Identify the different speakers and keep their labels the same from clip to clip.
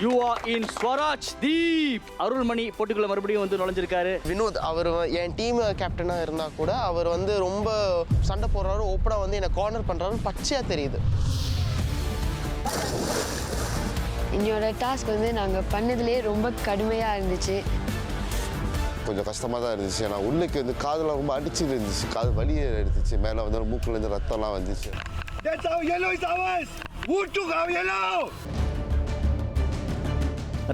Speaker 1: You are இன் ஸ்வராஜ் தீப். அருள்மணி போட்டுக்குள்ள மறுபடியும் வந்து நுழைஞ்சிருக்காரு.
Speaker 2: வினோத் அவர் என் team கேப்டனாக இருந்தால் கூட அவர் வந்து ரொம்ப சண்டை போடுறாரு, ஓப்பனாக வந்து என்னை கார்னர் பண்ணுறாரு, பச்சையாக தெரியுது.
Speaker 3: என்னோட டாஸ்க் வந்து நாங்கள் பண்ணதுலேயே ரொம்ப கடுமையாக இருந்துச்சு.
Speaker 4: கொஞ்சம் கஷ்டமாக தான் இருந்துச்சு. ஏன்னா உள்ளுக்கு வந்து காதெல்லாம் ரொம்ப அடிச்சுட்டு இருந்துச்சு, காது வலியே எடுத்துச்சு, மேலே வந்து மூக்குலேருந்து ரத்தம்லாம் வந்துச்சு.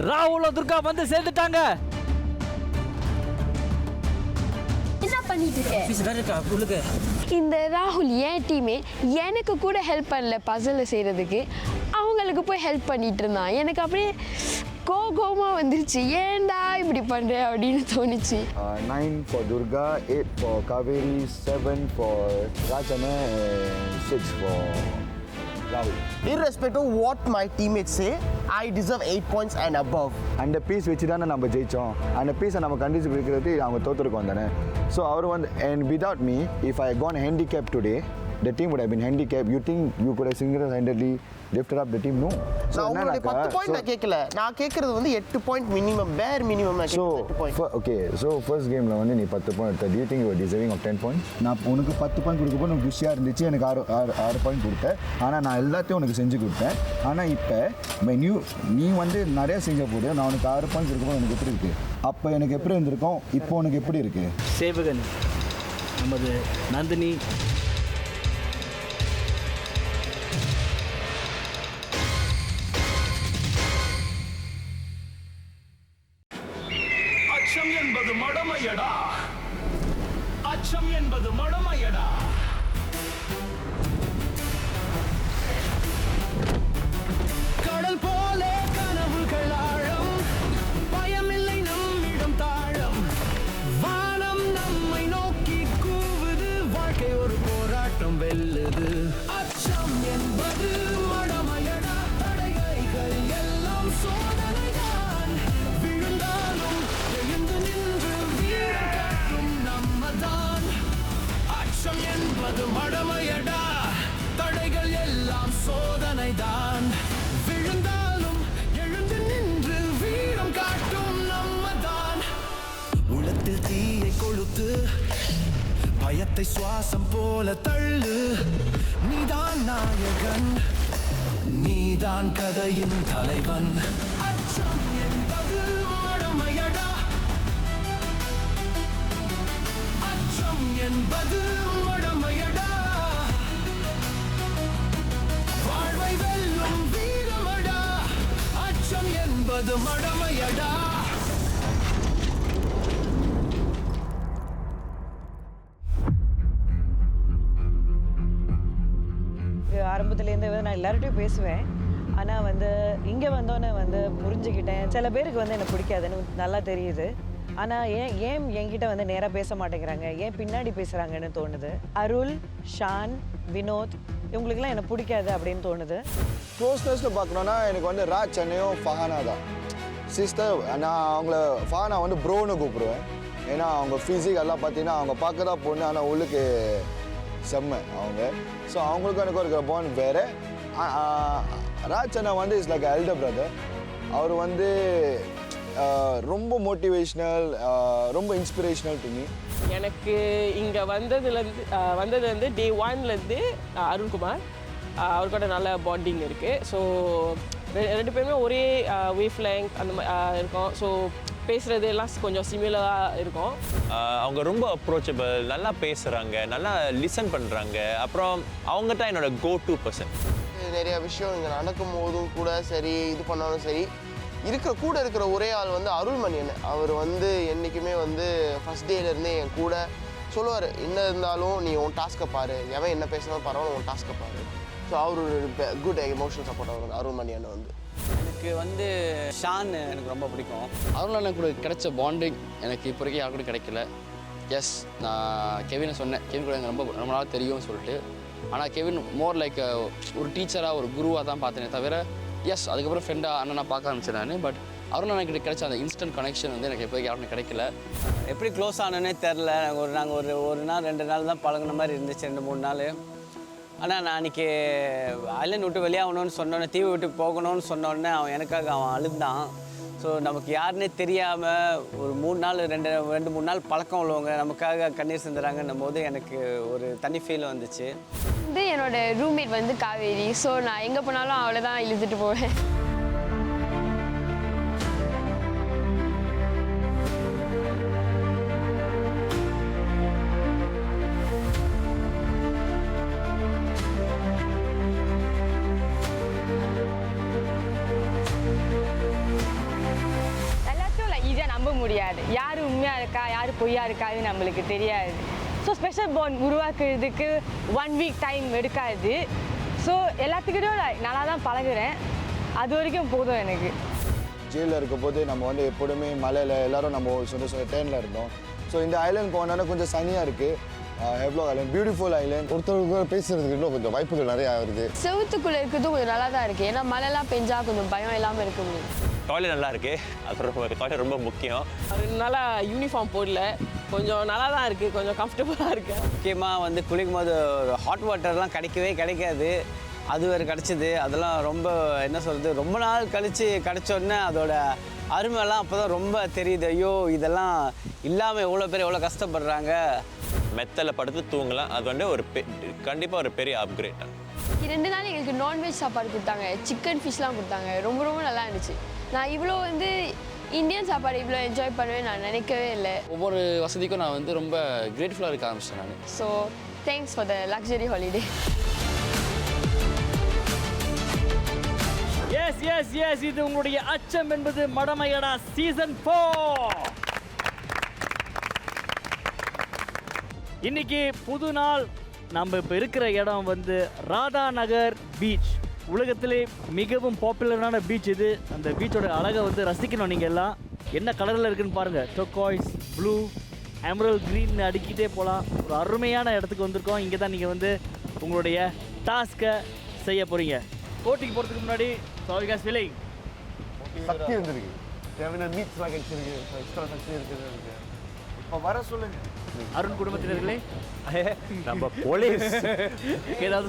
Speaker 1: ராகுல துர்கா வந்து சேர்ந்துட்டாங்க.
Speaker 3: என்ன பண்ணிட்டு இருக்க? இந்த ராகுல் என் டீமே எனக்கு கூட ஹெல்ப் பண்ணல பசில் செய்கிறதுக்கு, அவங்களுக்கு போய் ஹெல்ப் பண்ணிட்டு இருந்தான். எனக்கு அப்படியே கோபமாக வந்துருச்சு, ஏன்டா இப்படி பண்ணுற அப்படின்னு தோணுச்சு.
Speaker 5: 9 for Durga, 8 for Kaveri, 7 for Rajana, and 6 for Rahul.
Speaker 2: Irrespective of what my teammates say, I deserve 8 points and above.
Speaker 5: அந்த பீஸ் வச்சு தானே நம்ம ஜெயித்தோம். அந்த பீஸை நம்ம கண்டிச்சு பிடிக்கிறது அவங்க தோற்றுருக்கோம் தானே. ஸோ அவர் வந்து and without me, if I gone handicap today, the team would have been handicapped. You think you could have single-handedly lifted up the team? No.
Speaker 2: நான் உங்களுடைய 10 பாயிண்ட் நான் கேட்கல, நான் கேட்கறது வந்து 8 பாயிண்ட் மினிமம், பேர் மினிமம் நான் கேட்கறது 8 பாயிண்ட்.
Speaker 5: ஓகே, ஸோ ஃபர்ஸ்ட் கேமில் வந்து நீ 10 பாயிண்ட் எடுத்த. Do you think you were deserving of 10 points? நான் உனக்கு 10 பாயிண்ட் கொடுக்கப்போ உனக்கு குஷியாக இருந்துச்சு, எனக்கு 6 பாயிண்ட் கொடுத்தேன். ஆனால் நான் எல்லாத்தையும் உனக்கு செஞ்சு கொடுத்தேன். ஆனால் இப்போ நீ வந்து நிறைய செஞ்ச போது நான் உனக்கு 6 பாயிண்ட் கொடுக்கப்போ எனக்கு எப்படி இருக்குது? அப்போ எனக்கு எப்படி இருந்திருக்கும், இப்போ உனக்கு எப்படி இருக்குது?
Speaker 1: சேவகன் நமது நந்தினி
Speaker 6: அச்சம் என்பது மடமையடா, அச்சம் என்பது மடமையடா. கடல் போல கனவுகள் ஆழம், பயமில்லை நம்மிடம் தாழம், வானம் நம்மை நோக்கி கூவுது, வாழ்க்கை ஒரு போராட்டம் வெல்லுது. அச்சம் என்பது மடமையடா, தடைகள் எல்லாம் சோதனைதான், விழுந்தாலும் எழுந்து நின்று வீரம் காட்டும் நம்மதான். அச்சம் என்பது மடமையடா, தடைகள் எல்லாம் சோதனைதான், விழுந்தாலும் எழுந்து நின்று வீரம் காட்டும் நம்மதான். உள்ளத்தில் தீயை கொளுத்து, பயத்தை சுவாசம் போல தள்ளு, நீதான் நாயகன், நீதான் கதையின் தலைவன். அச்சம் என்பது மடமையடா, அச்சம் என்பது மடமையடா, வாழ்வை வெல்லும் வீரமடா, அச்சம் என்பது மடமையடா.
Speaker 7: ஆரம்பத்துலேருந்து வந்து நான் எல்லார்ட்டையும் பேசுவேன். ஆனால் வந்து இங்கே வந்தோன்னே வந்து புரிஞ்சுக்கிட்டேன், சில பேருக்கு வந்து எனக்கு பிடிக்காதுன்னு நல்லா தெரியுது. ஆனால் ஏன் என்கிட்ட வந்து நேராக பேச மாட்டேங்கிறாங்க, ஏன் பின்னாடி பேசுகிறாங்கன்னு தோணுது. அருள், ஷான், வினோத் இவங்களுக்குலாம் எனக்கு பிடிக்காது அப்படின்னு தோணுது.
Speaker 5: க்ளோஸ்னஸில் பார்க்கணுன்னா எனக்கு வந்து ராஜ் சென்னையும் ஃபஹானா தான் சிஸ்டர். நான் அவங்கள ஃபஹானா வந்து ப்ரோன்னு கூப்பிடுவேன். ஏன்னா அவங்க ஃபிசிக் எல்லாம் பார்த்தீங்கன்னா அவங்க பார்க்க தான் பொண்ணு, ஆனால் உள்ளுக்கு செம்ம அவங்க. ஸோ அவங்களுக்கும் எனக்கு இருக்கிற பாண்ட் வேறு. ராஜ் அண்ணா வந்து இஸ் லைக் எல்டர் பிரதர். அவர் வந்து ரொம்ப மோட்டிவேஷ்னல், ரொம்ப இன்ஸ்பிரேஷ்னல் டு மீ.
Speaker 8: எனக்கு இங்கே வந்ததுலேருந்து டே 1லேருந்து அருண்குமார் அவர் கூட நல்ல பாண்டிங் இருக்குது. ஸோ ரெண்டு பேருமே ஒரே வேவ் லெங்த் அந்த மாதிரி இருக்கோம். ஸோ பேசுகிறது எல்லாம் கொஞ்சம் சிமிலராக இருக்கும்.
Speaker 9: அவங்க ரொம்ப அப்ரோச்சபிள், நல்லா பேசுகிறாங்க, நல்லா லிசன் பண்ணுறாங்க. அப்புறம் அவங்க தான் என்னோட கோ டு பர்சன்.
Speaker 2: நிறைய விஷயம் இங்கே நடக்கும் போதும் கூட சரி, இது பண்ணாலும் சரி, கூட இருக்கிற ஒரே ஆள் வந்து அருள்மணியன். அவர் வந்து என்றைக்குமே வந்து ஃபஸ்ட் டேலேருந்தே என் கூட சொல்லுவார், என்ன இருந்தாலும் நீ உன் டாஸ்க்கை பாரு, எவன் என்ன பேசினாலும் பரவாயில்ல, உன் டாஸ்க்கை பாரு. ஸோ அவர் ஒரு குட் எமோஷனல் சப்போர்ட் அவர் அருள்மணியன் வந்து.
Speaker 10: எனக்கு வந்து ஷான் எனக்கு ரொம்ப பிடிக்கும்.
Speaker 11: அருள் எனக்கு கூட கிடைச்ச பாண்டிங் எனக்கு இப்போ வரைக்கும் யாரு கூட கிடைக்கல. எஸ், நான் கெவினை சொன்னேன், கெவின் கூட எனக்கு ரொம்ப நாள் தெரியும்னு சொல்லிட்டு. ஆனால் கெவின் மோர் லைக் ஒரு டீச்சராக, ஒரு குருவாக தான் பார்த்தேனே தவிர, எஸ் அதுக்கப்புறம் ஃப்ரெண்டாக அண்ணனா பார்க்க ஆரம்பிச்சேன் நான். பட் அருள் எனக்கு கிடைச்ச அந்த இன்ஸ்டன்ட் கனெக்ஷன் வந்து எனக்கு எப்போதைக்கு யாருமே கிடைக்கல.
Speaker 10: எப்படி க்ளோஸ் ஆனோன்னே தெரில. நாங்கள் ஒரு நாள் 2 நாள் தான் பழகுன மாதிரி இருந்துச்சு, 2-3 நாள். ஆனால் நான் அன்றைக்கி ஐலண்ட் விட்டு வெளியாகணும்னு சொன்னோன்னே தீவு விட்டு போகணும்னு சொன்னோடனே அவன் எனக்காக அவன் அழுந்தான். ஸோ நமக்கு யாருன்னே தெரியாமல் ஒரு 3 நாள் 2-3 நாள் பழக்கம் உள்ளவங்க நமக்காக கண்ணீர் சிந்துறாங்கன்னும் போது எனக்கு ஒரு தனி ஃபீல் வந்துச்சு.
Speaker 3: வந்து என்னோட ரூம்மேட் வந்து காவேரி. ஸோ நான் எங்கே போனாலும் அவளை தான் இழுத்துட்டு போவேன். முடியாது, யார் உண்மையாக இருக்கா யார் பொய்யா இருக்காது நம்மளுக்கு தெரியாது. ஸோ ஸ்பெஷல் பாண்ட் உருவாக்குறதுக்கு 1 வீக் டைம் எடுக்காது. ஸோ எல்லாத்துக்கிட்டும் நல்லா தான் பழகுறேன், அது வரைக்கும் போதும் எனக்கு.
Speaker 5: ஜெயிலில் இருக்க போது நம்ம வந்து எப்போதுமே மலையில் எல்லோரும் நம்ம சொந்த ட்ரெயினில் இருந்தோம். ஸோ இந்த ஐலாண்ட் போனோன்னா கொஞ்சம் சனியாக இருக்குது. எவ்வளோ ஐலாண்ட் பியூட்டிஃபுல் ஐலாண்ட்.
Speaker 4: ஒருத்தருக்கு பேசுறதுக்கு இன்னும் கொஞ்சம் வாய்ப்புகள் நிறையா வருது.
Speaker 3: செவத்துக்குள்ளே இருக்கிறதும் கொஞ்சம் நல்லா தான் இருக்குது. ஏன்னா மழைலாம் பெஞ்சா கொஞ்சம் பயம் இல்லாமல் இருக்க முடியும்.
Speaker 9: டாய்லெட் நல்லா இருக்குது, அது டாய்லெட் ரொம்ப முக்கியம்.
Speaker 8: 2 நாளாக யூனிஃபார்ம் போடல, கொஞ்சம் நல்லா தான் இருக்குது, கொஞ்சம் கம்ஃபர்டபுளாக இருக்குது.
Speaker 10: முக்கியமாக வந்து குளிக்கும் போது ஹாட் வாட்டர்லாம் கிடைக்காது, அது வேறு கிடச்சிது. அதெல்லாம் ரொம்ப என்ன சொல்கிறது, ரொம்ப நாள் கழித்து கிடச்சோடனே அதோட அருமையெல்லாம் அப்போ தான் ரொம்ப தெரியுது. ஐயோ இதெல்லாம் இல்லாமல் எவ்வளோ பேர் எவ்வளோ கஷ்டப்படுறாங்க.
Speaker 9: மெத்தல படுத்து தூங்கலாம், அது வந்து கண்டிப்பாக ஒரு பெரிய அப்கிரேட்.
Speaker 3: 2 நாள் எங்களுக்கு நான்வெஜ் சாப்பாடு கொடுத்தாங்க, சிக்கன் ஃபிஷ்லாம் கொடுத்தாங்க. ரொம்ப ரொம்ப நல்லா இருந்துச்சு. நான் இவ்வளோ வந்து இந்தியன் சாப்பாடு இவ்வளோ என்ஜாய் பண்ணுவேன் நான் நினைக்கவே இல்லை.
Speaker 11: ஒவ்வொரு வசதிக்கும் நான் வந்து ரொம்ப கிரேட்ஃபுல்லாக இருக்க ஆரம்பிச்சேன் நான்.
Speaker 3: So thanks for the luxury holiday.
Speaker 1: Yes இது உங்களுடைய அச்சம் என்பது மடமையடா சீசன் 4. இன்னைக்கு புது நாள். நம்ம இப்போ இருக்கிற இடம் வந்து ராதா நகர் பீச். உலகத்திலே மிகவும் பாப்புலரான பீச் இது. அந்த பீச்சோட அழகை வந்து ரசிக்கணும். நீங்கள் எல்லாம் என்ன கலரில் இருக்குன்னு பாருங்கள். டொக்காய்ஸ், ப்ளூ, எமரல்ட், க்ரீன் அடிக்கிட்டே போகலாம். ஒரு அருமையான இடத்துக்கு வந்திருக்கோம். இங்கே தான் நீங்கள் வந்து உங்களுடைய டாஸ்க்கை செய்ய போகிறீங்க. போட்டிக்கு போகிறதுக்கு முன்னாடி
Speaker 4: சக்தி வந்துருக்கு, தேவையான மீட்ஸ்லாம் கிடைச்சிருக்கு, எக்ஸ்ட்ரா சக்தி இருக்குது. இப்போ வர சொல்லுங்க
Speaker 1: அருண் குடும்பத்தினர்களே.
Speaker 9: நம்ம போலீஸ்
Speaker 1: ஏதாவது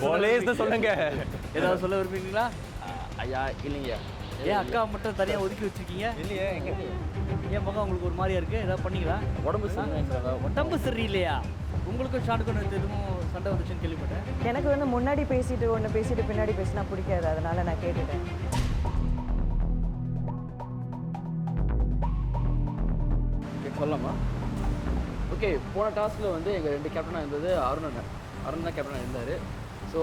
Speaker 9: சொல்லுங்க.
Speaker 1: ஏதாவது சொல்ல விரும்புறீங்களா?
Speaker 11: ஐயா இல்லைங்கய்யா.
Speaker 1: ஏன் அக்கா மட்டும் தனியாக ஒதுக்கி வச்சிருக்கீங்க?
Speaker 11: இல்லையே,
Speaker 1: ஏன் பக்கம் உங்களுக்கு ஒரு மாதிரியா இருக்கு? ஏதாவது பண்ணீங்களா? உடம்பு சரியில்லையா? உங்களுக்கும் ஷானுக்கும் எதுவும் சண்டை வந்துச்சுன்னு கேள்விப்பட்டேன்.
Speaker 7: எனக்கு வந்து முன்னாடி பேசிட்டு பின்னாடி பேசினா பிடிக்காது, அதனால நான் கேட்டுட்டேன்.
Speaker 11: சொல்லலாமா? ஓகே, போன டாஸ்கில் வந்து எங்கள் 2 கேப்டனாக இருந்தது அருண் தான் கேப்டனாக இருந்தார். So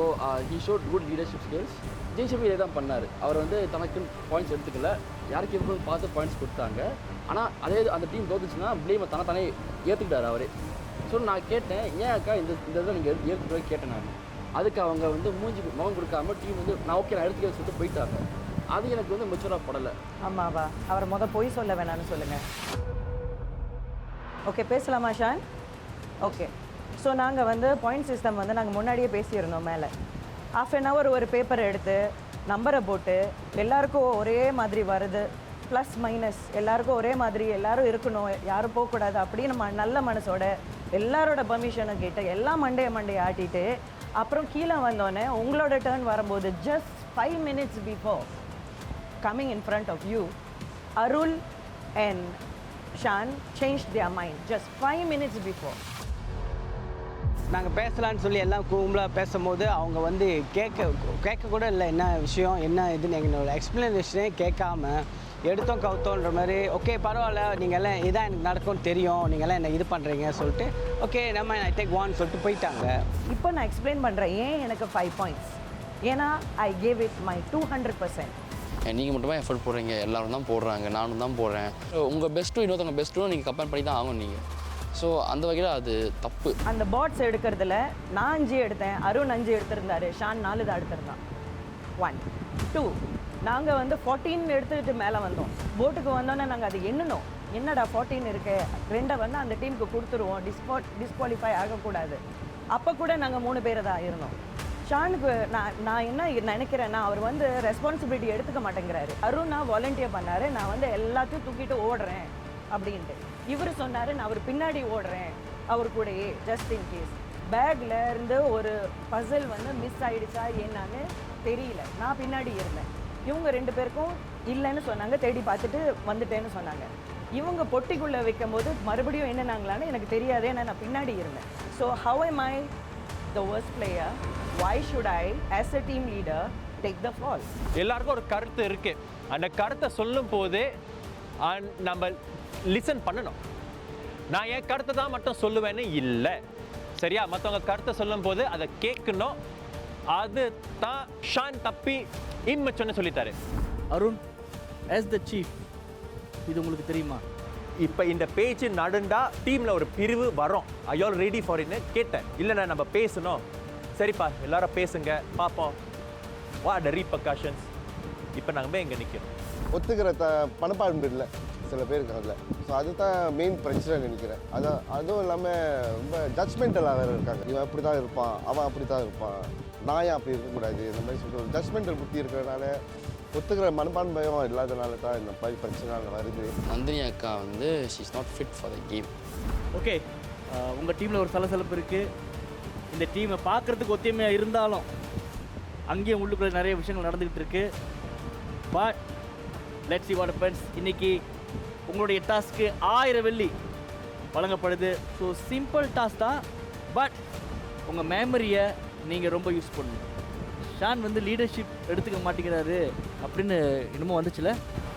Speaker 11: he showed good leadership skills. ஜெய்ஷபி இதே தான் பண்ணார். அவர் வந்து தனக்குன்னு பாயிண்ட்ஸ் எடுத்துக்கல, யாருக்கு எப்படின்னு பார்த்து பாயிண்ட்ஸ் கொடுத்தாங்க. ஆனால் அதே அந்த டீம் தோத்துச்சுன்னா ப்ளேமை தானே ஏற்றுக்கிட்டார் அவரே. ஸோ நான் கேட்டேன், ஏன் அக்கா இந்த இதை நீங்கள் ஏற்றுக்கிட்டு கேட்டேன் நான். அதுக்கு அவங்க வந்து முகம் கொடுக்காம டீம் வந்து நான் ஓகே நான் எடுத்துக்க சொல்லிட்டு போயிட்டாங்க. அது எனக்கு வந்து மெச்சூராக படலை.
Speaker 7: ஆமாவா? அவரை பொய் சொல்ல வேணான்னு சொல்லுங்கள். ஓகே, பேசலாமா ஷான்? ஓகே, ஸோ நாங்கள் வந்து பாயிண்ட் சிஸ்டம் வந்து நாங்கள் முன்னாடியே பேசியிருந்தோம். மேலே ½ ஒரு பேப்பரை எடுத்து நம்பரை போட்டு எல்லாருக்கும் ஒரே மாதிரி வருது, ப்ளஸ் மைனஸ் எல்லாருக்கும் ஒரே மாதிரி, எல்லாரும் இருக்கணும், யாரும் போகக்கூடாது அப்படின்னு நல்ல மனசோட எல்லாரோட பர்மிஷனை கேட்டு எல்லாம் மண்டையை ஆட்டிட்டு அப்புறம் கீழே வந்தோடனே உங்களோட டேர்ன் வரும்போது just 5 minutes before coming in front of you, Arul and Shan changed their mind just 5 minutes before.
Speaker 10: நாங்கள் பேசலான்னு சொல்லி எல்லாம் கும்பலாக பேசும்போது அவங்க வந்து கேட்க கூட இல்லை என்ன விஷயம் என்ன இதுன்னு எங்களோட எக்ஸ்ப்ளனேஷனே கேட்காம எடுத்தோம் கவுத்தோன்ற மாதிரி. ஓகே பரவாயில்ல, நீங்கள் எல்லாம் இதான் எனக்கு நடக்கும்னு தெரியும், நீங்கள்லாம் என்ன இது பண்ணுறீங்க சொல்லிட்டு ஓகே நம்ம ஐ டேக் 1 சொல்லிட்டு போயிட்டாங்க.
Speaker 7: இப்போ நான் எக்ஸ்பிளைன் பண்ணுறேன் ஏன் எனக்கு 5 points. ஏன்னா ஐ கேவ் இட் மை 200%.
Speaker 11: நீங்கள் மட்டுமே எஃபர்ட் போடுறீங்க, எல்லோரும் தான் போடுறாங்க, நானும் தான் போடுறேன். உங்கள் பெஸ்ட்டும் இன்னொருத்தவங்க பெஸ்ட்டும் நீங்கள் கம்பேர் பண்ணி தான் ஆகணும் நீங்கள். ஸோ அந்த வகையில் அது தப்பு.
Speaker 7: அந்த பாட்ஸ் எடுக்கிறதுல நான் 5 எடுத்தேன், அருண் 5 எடுத்திருந்தாரு, ஷான் 4 தான் எடுத்திருந்தான். 1 2 நாங்கள் வந்து 14 எடுத்துக்கிட்டு மேலே வந்தோம். போட்டுக்கு வந்தோன்னே நாங்கள் அது எண்ணணும், என்னடா 14 இருக்கு, 2 வந்து அந்த டீமுக்கு கொடுத்துருவோம், டிஸ்குவாலிஃபை ஆகக்கூடாது. அப்போ கூட நாங்கள் 3 பேர் தான் இருந்தோம். ஷானுக்கு நான் என்ன நினைக்கிறேன்னா, அவர் வந்து ரெஸ்பான்சிபிலிட்டி எடுத்துக்க மாட்டேங்கிறாரு. அருணா வாலண்டியர் பண்ணார், நான் வந்து எல்லாத்தையும் தூக்கிட்டு ஓடுறேன் அப்படின்ட்டு. இவர் சொன்னார் நான் அவர் பின்னாடி ஓடுறேன் அவர் கூடயே ஜஸ்ட் இன் கேஸ். பேக்கில் இருந்து ஒரு பசில் வந்து மிஸ் ஆயிடுச்சா என்னன்னு தெரியல. நான் பின்னாடி இருந்தேன். இவங்க 2 பேருக்கும் இல்லைன்னு சொன்னாங்க, தேடி பார்த்துட்டு வந்துட்டேன்னு சொன்னாங்க. இவங்க பொட்டிக்குள்ளே வைக்கும் போது மறுபடியும் என்னன்னாங்களான்னு எனக்கு தெரியாதே, நான் பின்னாடி இருந்தேன். So how am I the worst player? Why should I as a team leader take the fall?
Speaker 9: எல்லாருக்கும் ஒரு கருத்து இருக்கு. அந்த கருத்தை சொல்லும் போதே நம்ம லிசன் பண்ணணும். நான் என் கருத்தை தான் மட்டும் சொல்லுவேன்னு இல்லை, சரியா? மற்றவங்க கருத்தை சொல்லும் போது அதை கேட்கணும். அது தான் ஷான் தப்பி இன்மச்சோன்னு சொல்லிட்டாரு.
Speaker 1: அருண், as the chief, இது உங்களுக்கு தெரியுமா?
Speaker 9: இப்போ இந்த பேச்சு நடந்தா டீமில் ஒரு பிரிவு வரும். ஐ ஆல் ரெடி ஃபார் இட்னு கேட்டேன். இல்லைண்ணா நம்ம பேசணும். சரிப்பா எல்லாரும் பேசுங்க, பார்ப்போம். What the repercussions. இப்போ நாங்கள் போய் எங்கே நிற்கிறோம்.
Speaker 4: ஒத்துக்கிற பணப்பான்மை இல்லை சில பேருக்கு அதில். ஸோ அதுதான் மெயின் பிரச்சனை நினைக்கிறேன். அதுவும் இல்லாமல் ரொம்ப ஜட்ஜ்மெண்டலாக வேறு இருக்காங்க. இவன் அப்படி தான் இருப்பான், அவன் அப்படி தான் இருப்பான், நான் ஏன் அப்படி இருக்கக்கூடாது, இந்த மாதிரி சொல்லிட்டு ஒரு ஜட்ஜ்மெண்டல் புத்தி இருக்கிறதுனால ஒத்துக்கிற மனப்பான்மையும் இல்லாதனால தான் இந்த மாதிரி பிரச்சனை வருது.
Speaker 11: நந்தினி அக்கா வந்து she is not fit for the game.
Speaker 1: Okay, உங்கள் டீமில் ஒரு சலசலப்பு இருக்குது. இந்த டீமை பார்க்குறதுக்கு ஒத்துமையாக இருந்தாலும் அங்கேயும் உள்ளுக்குள்ளே நிறைய விஷயங்கள் நடந்துக்கிட்டு இருக்கு. But let's see what happens. இன்னைக்கு உங்களுடைய டாஸ்க்கு 1000 வெள்ளி வழங்கப்படுது. ஸோ சிம்பிள் டாஸ்க் தான், பட் உங்கள் மெமரியை நீங்கள் ரொம்ப யூஸ் பண்ணணும். ஷான் வந்து லீடர்ஷிப் எடுத்துக்க மாட்டேங்கிறாரு அப்படின்னு இன்னமும் வந்துச்சுல?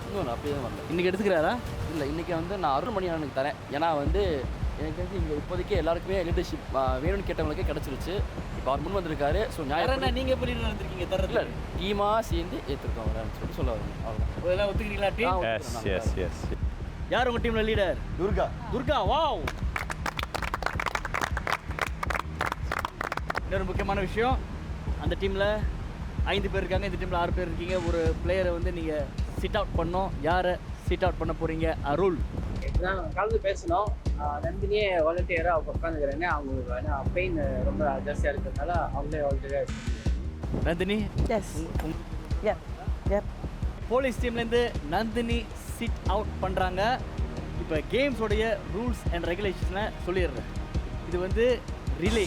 Speaker 11: இன்னும் அப்படியே தான் வரல.
Speaker 1: இன்றைக்கி எடுத்துக்கிறாரா?
Speaker 11: இல்லை, இன்றைக்கி வந்து நான் அருள்மணி அண்ணனுக்கு தரேன். ஏன்னா வந்து எனக்கு வந்து இங்கே இப்போதைக்கு எல்லாருக்குமே லீடர்ஷிப் வேணும்னு கேட்டவங்களுக்கே கிடச்சிருச்சு. இப்போ அவர் முன் வந்திருக்காரு. ஸோ
Speaker 1: ஞாயிறு நீங்கள் எப்படி நடந்திருக்கீங்க தரல?
Speaker 11: டீமாக சேர்ந்து ஏற்றுருக்கோம் வரேன்னு சொல்லிட்டு சொல்ல வரேன். அவ்வளோ
Speaker 1: இதெல்லாம் ஒத்துக்கிறீங்களா டீம்?
Speaker 9: எஸ்.
Speaker 1: யார் உங்கள் டீமில் லீடர்? துர்கா. வாவ். இன்னொரு முக்கியமான விஷயம், அந்த டீமில் 5 பேர் இருக்காங்க, இந்த டீமில் 6 பேர் இருக்கீங்க. ஒரு பிளேயரை வந்து நீங்கள் சிட் அவுட் பண்ணோம். யாரை சிட் அவுட் பண்ண போகிறீங்க? அருள்.
Speaker 10: கலந்து பேசணும். நந்தினியே வாலண்டியராக அவங்க உட்காந்துக்கிறேன்னு அவங்க பெயின் ரொம்ப ஜாஸ்தியாக இருக்கிறதுனால அவங்களே வாலண்டியராக.
Speaker 1: நந்தினி, போலீஸ் டீம்லேருந்து நந்தினி சிட் அவுட் பண்ணுறாங்க. இப்போ கேம்ஸோடைய ரூல்ஸ் அண்ட் ரெகுலேஷனை சொல்லிடுறேன். இது வந்து ரிலே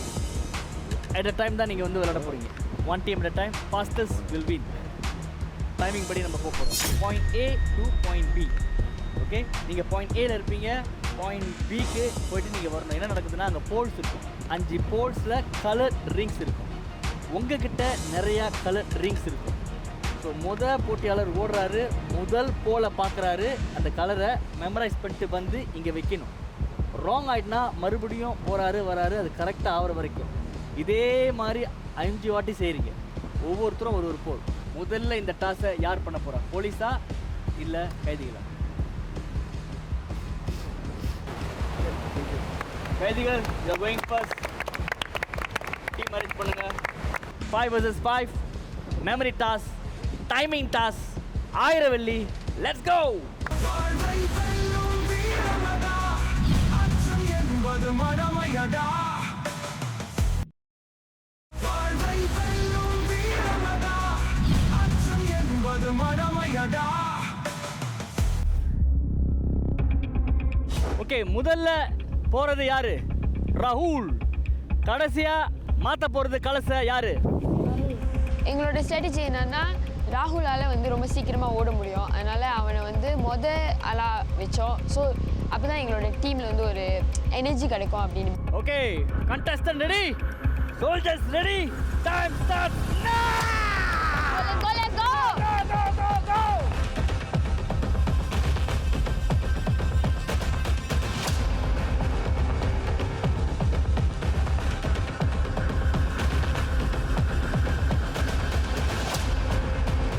Speaker 1: அட் அ டைம் தான் நீங்கள் வந்து விளையாட போகிறீங்க. 1 team at a time. Fastest will win. Timing படி நம்ம போக போகிறோம். Point A to point B. Okay, நீங்கள் பாயிண்ட் ஏல இருப்பீங்க, பாயிண்ட் பிக்கு போயிட்டு நீங்கள் வரணும். என்ன நடக்குதுன்னா, அங்கே போல்ஸ் இருக்கும். 5 போல்ஸில் கலர் ரிங்ஸ் இருக்கும். உங்ககிட்ட நிறையா கலர் ரிங்ஸ் இருக்கும். ஸோ போட்டியாளர் ஓடுறாரு, முதல் போலை பார்க்குறாரு, அந்த கலரை மெமரைஸ் பண்ணிட்டு வந்து இங்கே வைக்கணும். ராங் ஆகிட்டுனா மறுபடியும் போகிறாரு வராரு, அது கரெக்டாக ஆகிற வரைக்கும் இதே மாதிரி 5 வாட்டி செய்கிறீங்க. ஒவ்வொருத்தரும் ஒரு போல். முதல்ல இந்த டாஸை யார் பண்ண போகிறா? போலீஸா இல்லை கைதிகளா? கைதிகள், you are going first. Team arrange பண்ணுங்க. 5 versus 5 memory toss, timing toss, 1000 வெள்ளி. Let's go. ஓகே, முதல்ல போறது யாரு? ராகுல். கடைசியா மாத்த போறது கலச யாரு?
Speaker 3: எங்களோட ஸ்ட்ராட்டஜி என்னன்னா, ராகுலால் வந்து ரொம்ப சீக்கிரமாக ஓட முடியும். அதனால் அவனை வந்து ஆளாக வச்சோம். ஸோ அப்போ தான் எங்களோட டீமில் வந்து ஒரு எனர்ஜி கிடைக்கும் அப்படின்னு.
Speaker 1: Okay, contestant ready, soldiers ready, time start நவ.
Speaker 3: Let's go.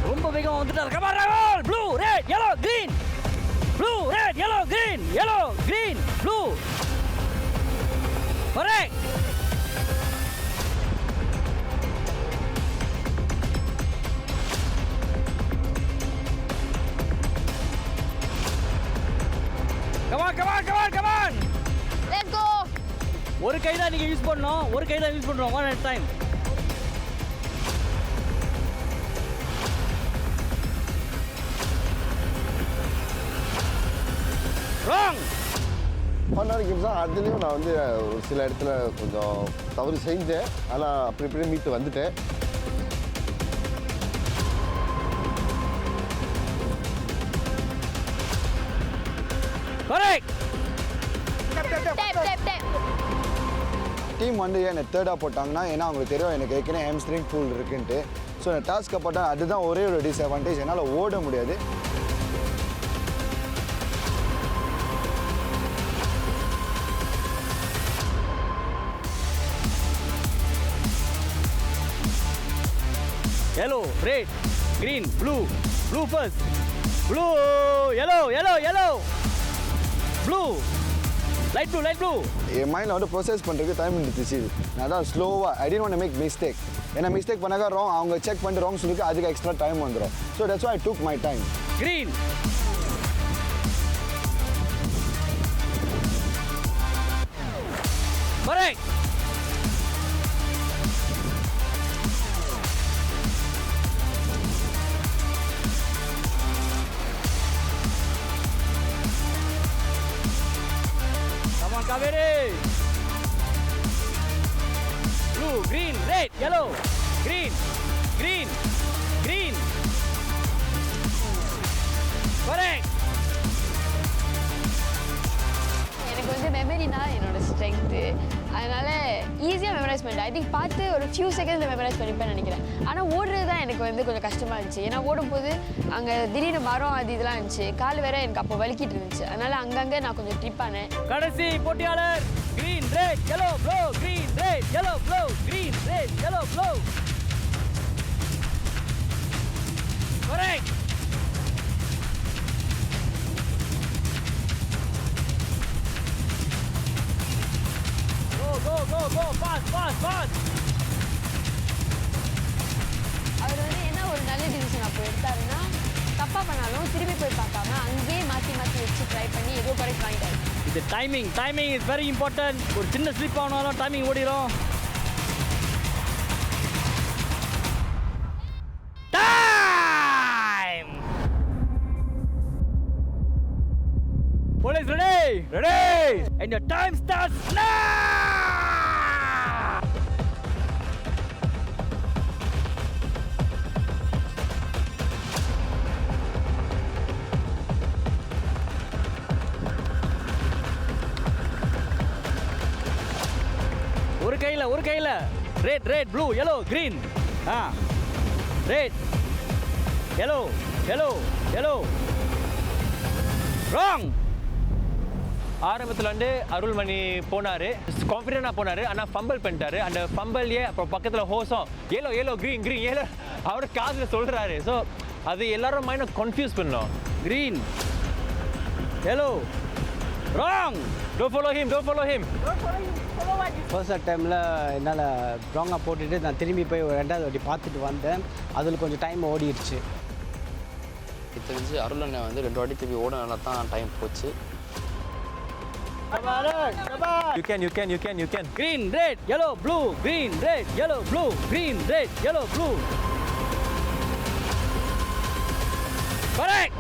Speaker 1: ரொம்ப வேகமா வந்துட்டாரு. கம் ஆன் ராகுல். Blue, red, yellow, green. Blue, red, yellow, green. yellow, green, blue. Correct. Come on.
Speaker 3: Let's go.
Speaker 1: ஒரு கை தான் நீங்க யூஸ் பண்ணணும். ஒரு கை தான் யூஸ் பண்றோம். one at a time. Wrong.
Speaker 4: ஃபன்னான கேம்ஸ் தான். அதுலேயும் நான் வந்து ஒரு சில இடத்துல கொஞ்சம் தவறு செஞ்சேன், ஆனால் அப்படி இப்படி மீட்டு வந்துட்டேன்.
Speaker 1: கரெக்ட்.
Speaker 5: டீம் வந்து என்னை தேர்டாக போட்டாங்கன்னா ஏன்னா அவங்களுக்கு தெரியும் எனக்கு ஏற்கனவே ஹேம்ஸ்ட்ரிங் ஃபுல் இருக்குன்ட்டு. ஸோ நான் டாஸ்க்கை போட்டால் அதுதான் ஒரே ஒரு டிஸ்அட்வான்டேஜ், என்னால் ஓட முடியாது.
Speaker 1: Yellow, red, green, blue. Blue first. Blue, yellow, yellow, yellow. Blue. Light blue, light blue.
Speaker 5: என் மைண்டில் வந்து ப்ரொசஸ் பண்ணுறதுக்கு டைம் இருந்துச்சு. நான் தான் ஸ்லோவாக I don't want to make mistake. ஏன்னா மிஸ்டேக் பண்ணாக்க ராங், அவங்க செக் பண்ணிட்டு ராங் சொல்லிட்டு அதுக்கு எக்ஸ்ட்ரா டைம் வந்துடும். So that's why I took my time.
Speaker 1: Green. Correct. Come on, Kaveri. Blue, green, red, yellow, green, green, green. Correct.
Speaker 3: எனக்கு வந்து மெமரினா என்னோட ஸ்ட்ரென்த்து, அதனால் ஈஸியாக மெமரைஸ் பண்ணிட்டேன். ஐ திங்க் பார்த்து ஒரு ஃபியூ செகண்ட்ஸில் மெமரைஸ் பண்ணிப்பேன்னு நினைக்கிறேன். ஆனால் ஓடுறது தான் எனக்கு வந்து கொஞ்சம் கஷ்டமாக இருந்துச்சு. ஏன்னா ஓடும்போது அங்கே திடீர்னு மரம் அது இதெல்லாம் இருந்துச்சு, கால் வேற எனக்கு அப்போ வலிக்கிட்டு இருந்துச்சு. அதனால் அங்கங்கே நான் கொஞ்சம் ட்ரிப் ஆனேன்.
Speaker 1: கடைசி போட்டியாளர் green red yellow blue green red yellow blue green red yellow blue. Correct. Go fast fast.
Speaker 3: அவர் வந்து என்ன ஒரு நல்ல டிசிஷன் அப்போ எடுத்தாருன்னா, தப்பாக பண்ணாலும் திரும்பி போய் பார்க்காம அங்கேயே மாற்றி வச்சு ட்ரை பண்ணி ஏதோ கரெக்ட் வாங்கிட்டாரு.
Speaker 1: இது டைமிங் இஸ் வெரி இம்பார்ட்டன்ட். ஒரு சின்ன ஸ்லிப் ஆனாலும் டைமிங் ஓடிடும். Time. Police ready and your time starts now. ஒரு கையில் red blue yellow green. Red yellow wrong.
Speaker 9: ஆரம்பத்தில் வந்து அருள்மணி போனார், கான்ஃபிடென்ட்டாக போனார், ஆனால் ஃபம்பிள் பண்ணிட்டாரு. அந்த ஃபம்பிள்லேயே அப்புறம் பக்கத்தில் ஹோஸும் yellow green yellow அவர் காதில் சொல்கிறாரு. ஸோ அது எல்லாரும் மைண்டை கன்ஃபியூஸ் பண்ணோம்.
Speaker 1: green yellow wrong.
Speaker 9: Don't follow him.
Speaker 10: First டைமில் என்னால் ராங்காக போட்டுட்டு நான் திரும்பி போய் ஒரு ரெண்டாவது வாட்டி பார்த்துட்டு வந்தேன். அதில் கொஞ்சம் டைம் ஓடிடுச்சு.
Speaker 11: தெரிஞ்சு அருள் அண்ணன் வந்து 2 வாட்டி திருப்பி ஓட நல்லா தான் டைம் போச்சு.
Speaker 9: You can.
Speaker 1: Green red yellow blue green red yellow blue green red yellow blue. Correct.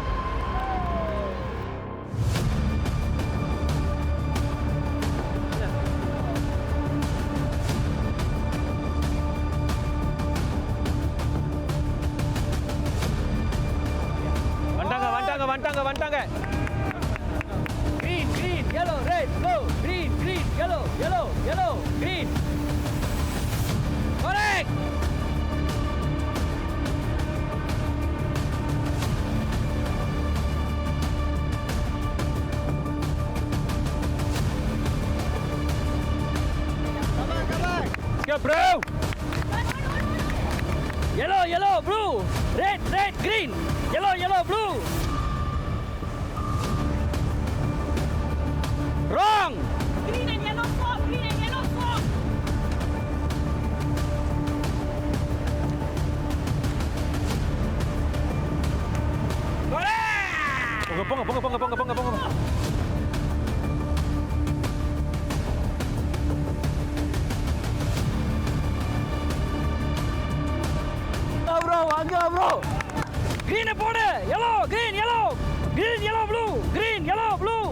Speaker 1: வந்துட்டாங்க. Green yellow red blue green yellow green. Correct. Let's go bro. Yellow blue red green yellow blue. Wrong. Green and yellow stop. Ponga. Bro. Green போடு. Green yellow blue. Green yellow blue.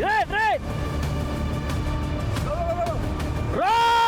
Speaker 1: Red. Run!